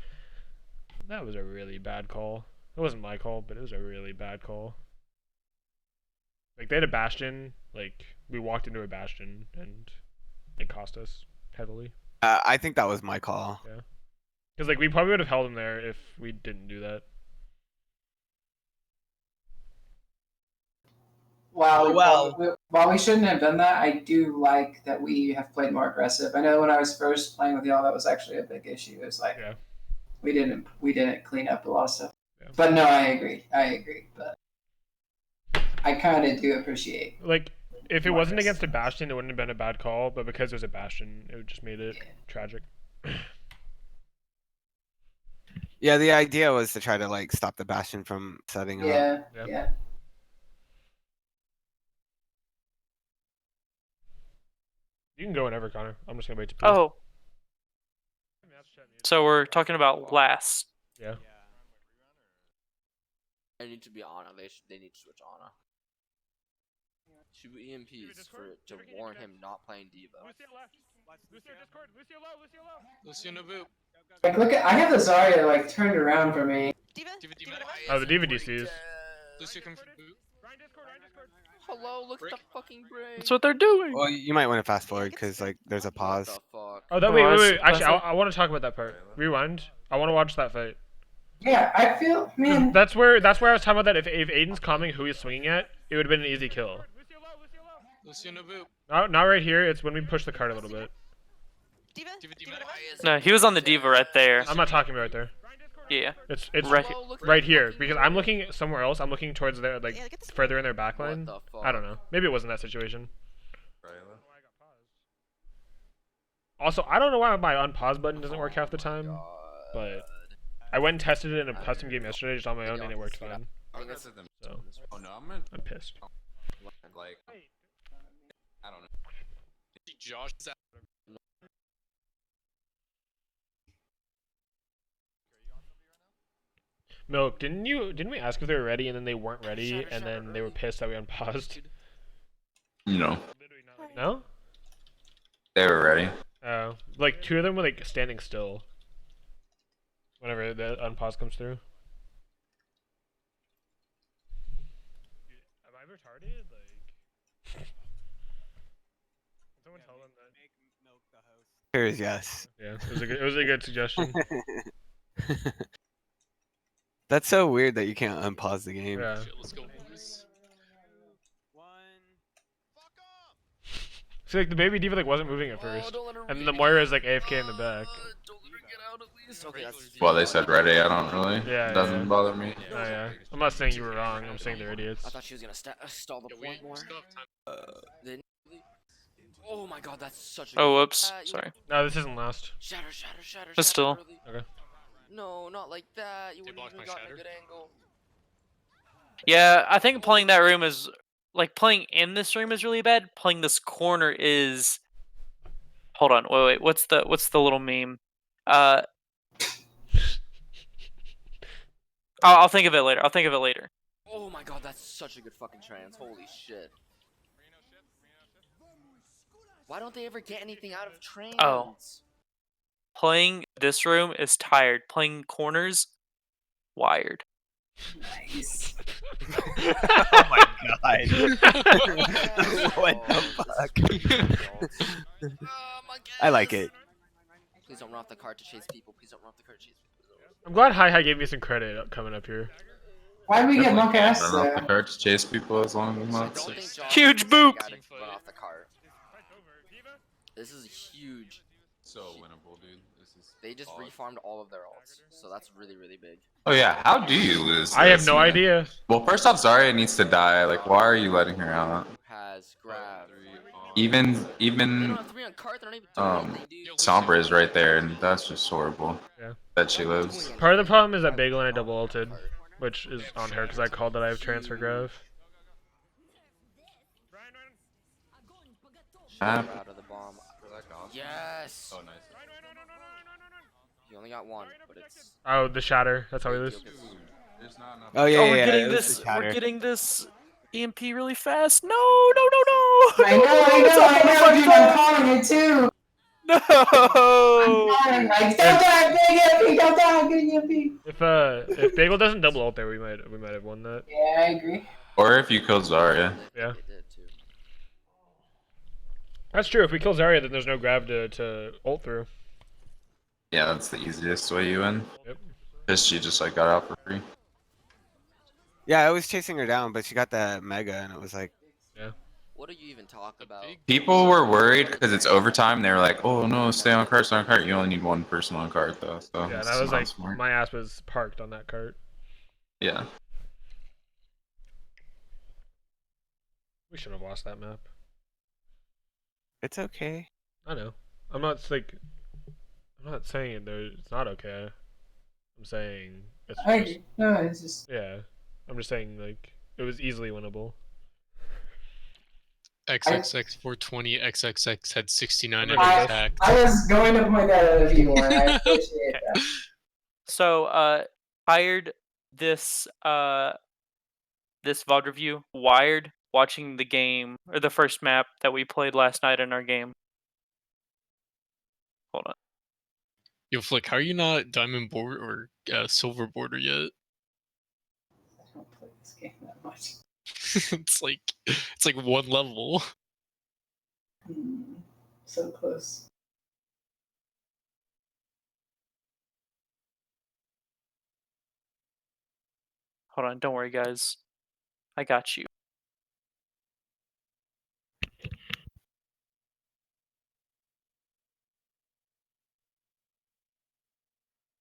that was a really bad call. It wasn't my call, but it was a really bad call. Like, they had a bastion, like, we walked into a bastion, and it cost us heavily. I think that was my call. Because, like, we probably would have held them there if we didn't do that. While we shouldn't have done that, I do like that we have played more aggressive. I know when I was first playing with y'all, that was actually a big issue. It was like Yeah. we didn't clean up a lot of stuff. Yeah. But no, I agree. But I kind of do appreciate. Like, if it More wasn't aggressive. against a bastion, it wouldn't have been a bad call, but because it was a bastion, it just made it tragic. Yeah, the idea was to try to like stop the Bastion from setting up. Yeah, Yeah. yeah. You can go whenever, Connor. I'm just gonna wait to P. Oh, so we're talking about last. Yeah. I need to be Ana. They need to switch Ana. 2 EMPs to warn him not playing Diva. Lucio no boop. Like, look at, I have the Zarya like turned around for me. Diva? Diva, Diva, Diva. Oh, the Diva DCs. Lucio come for boop. Hello, look at the fucking brain. That's what they're doing. Well, you might want to fast forward because like there's a What pause. the fuck? Oh, that Oh, wait. I was- Actually, I was- I want to talk about that part. Rewind. I want to watch that fight. Yeah, I feel, man. That's where I was talking about that. If Aiden's calming who he's swinging at, it would have been an easy kill. Lucio no boop. Not right here. It's when we push the card a little bit. Diva? Diva, Diva, Diva. No, he was on the Diva right there. I'm not talking about right there. Yeah. It's Right. Hello, look at right the here fucking because I'm brain. looking somewhere else. I'm looking towards their like Yeah, look at this further in their What backline. the fuck? I don't know. Maybe it wasn't that situation. Also, I don't know why my unpause button doesn't work half the time, God. but I went and tested it in a custom game yesterday just on my own and it worked fine. I think it's- So Oh no, I'm pissed. like, I don't know. Josh is out. Milk, didn't we ask if they were ready and then they weren't ready and then they were pissed that we unpaused? You know, No? they were ready. Like two of them were like standing still. Whenever the unpause comes through. Am I retarded? Like someone tell them that. Here is yes. Yeah, it was a good suggestion. That's so weird that you can't unpause the game. Yeah. Shit, let's go, boys. See, like the baby diva like wasn't moving at Oh, first, don't let her and read the me. Moira is like AFK in the back. Don't let her get out at least. Okay, that's Well, they said ready. I don't really. Yeah, It doesn't yeah. bother me. Oh yeah. I'm not saying you were wrong. I'm saying they're idiots. I thought she was gonna stall the Yeah, we point more. still have time. Then. Oh my god, that's such a. Oh, good- whoops. you- Sorry. No, this isn't last. Shatter, shatter, shatter. But shatter still. early. Okay. No, not like that. You They wouldn't blocked even my gotten a shatter. good angle. Yeah, I think playing that room is like playing in this room is really bad. Playing this corner is. Hold on, wait. What's the little meme? I'll think of it later. I'll think of it later. Oh my god, that's such a good fucking trans. Holy shit. Why don't they ever get anything out of trans? Oh. Playing this room is tired. Playing corners, wired. Nice. Oh my god. What the fuck? I like it. Please don't run off the cart to chase people. Please don't run off the cart to chase people. I'm glad Hi gave me some credit coming up here. Why did we get Monk ass I don't know if the there? cards chase people as long as I not. don't think Josh Huge is boop! gotta run off the cart. This is huge. So winnable, dude. This is. They just refarmed all of their ults, so that's really, really big. Oh yeah, how do you lose? I have this, no man? idea. Well, first off, Zarya needs to die. Like, why are you letting her out? Has grab. Even They don't have 3 on cart. They're not even doing anything, dude. Sombra is right there, and that's just horrible. Yeah. That she lives. Part of the problem is that Bagel and I double ulted, which is on her because I called that I have transfer graph. Ah. Out of the bomb. Yes. Oh, nice. You only got one, but it's. Oh, the shatter. That's how we lose. Oh yeah, Oh, yeah, we're yeah, getting it was this. the We're shatter. getting this EMP really fast. No, no, no, no. I know, dude, I'm calling it too. No. I'm like, don't die, big EMP, don't die, big EMP. If Bagel doesn't double ult there, we might have won that. Yeah, I agree. Or if you kill Zarya. Yeah. They did too. That's true. If we kill Zarya, then there's no grab to ult through. Yeah, that's the easiest way you win. Yep. Because she just like got out for free. Yeah, I was chasing her down, but she got that mega, and it was like, What do you even talk about? People were worried because it's overtime. They were like, "Oh no, stay on cart, stay on cart." You only need one person on cart though. So Yeah, it's that was not like smart. my ass was parked on that cart. Yeah. We should have lost that map. it's okay. I know. I'm not saying it. It's not okay. I'm saying it's just, it's just yeah. I'm just saying like it was easily winnable. XXX 420 XXX had 69 Remember, every that's- attack. I was going to point that out if you weren't. I appreciate Okay. that. So, hired this this VOD review, Wired, watching the game or the first map that we played last night in our game. Hold on. Yo, Flick, how are you not diamond border or silver border yet? I don't play this game that much. it's like one level. So close. Hold on, don't worry, guys. I got you.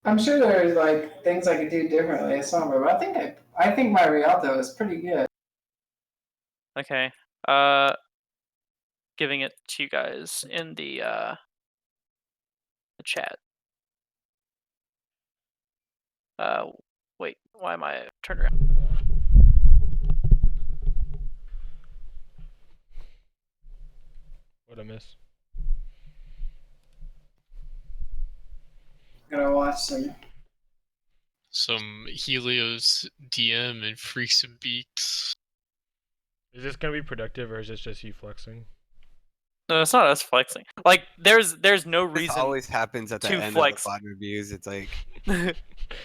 I'm sure there's like things I could do differently as Somber, but I think my Rialto is pretty good. Okay. Giving it to you guys in the chat. Wait, why am I turned around? What I miss? Gotta watch Some Helios DM and Freaks and Beaks. Is this gonna be productive or is this just you flexing? No, it's not us flexing. Like, there's no This reason always happens at the to end flex. of the VOD reviews. It's like There's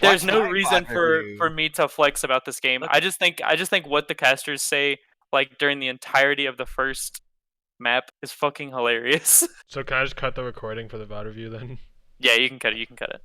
watch no my reason VOD for review. me to flex about this game. I just think what the casters say like during the entirety of the first map is fucking hilarious. So can I just cut the recording for the VOD review then? Yeah, you can cut it. You can cut it.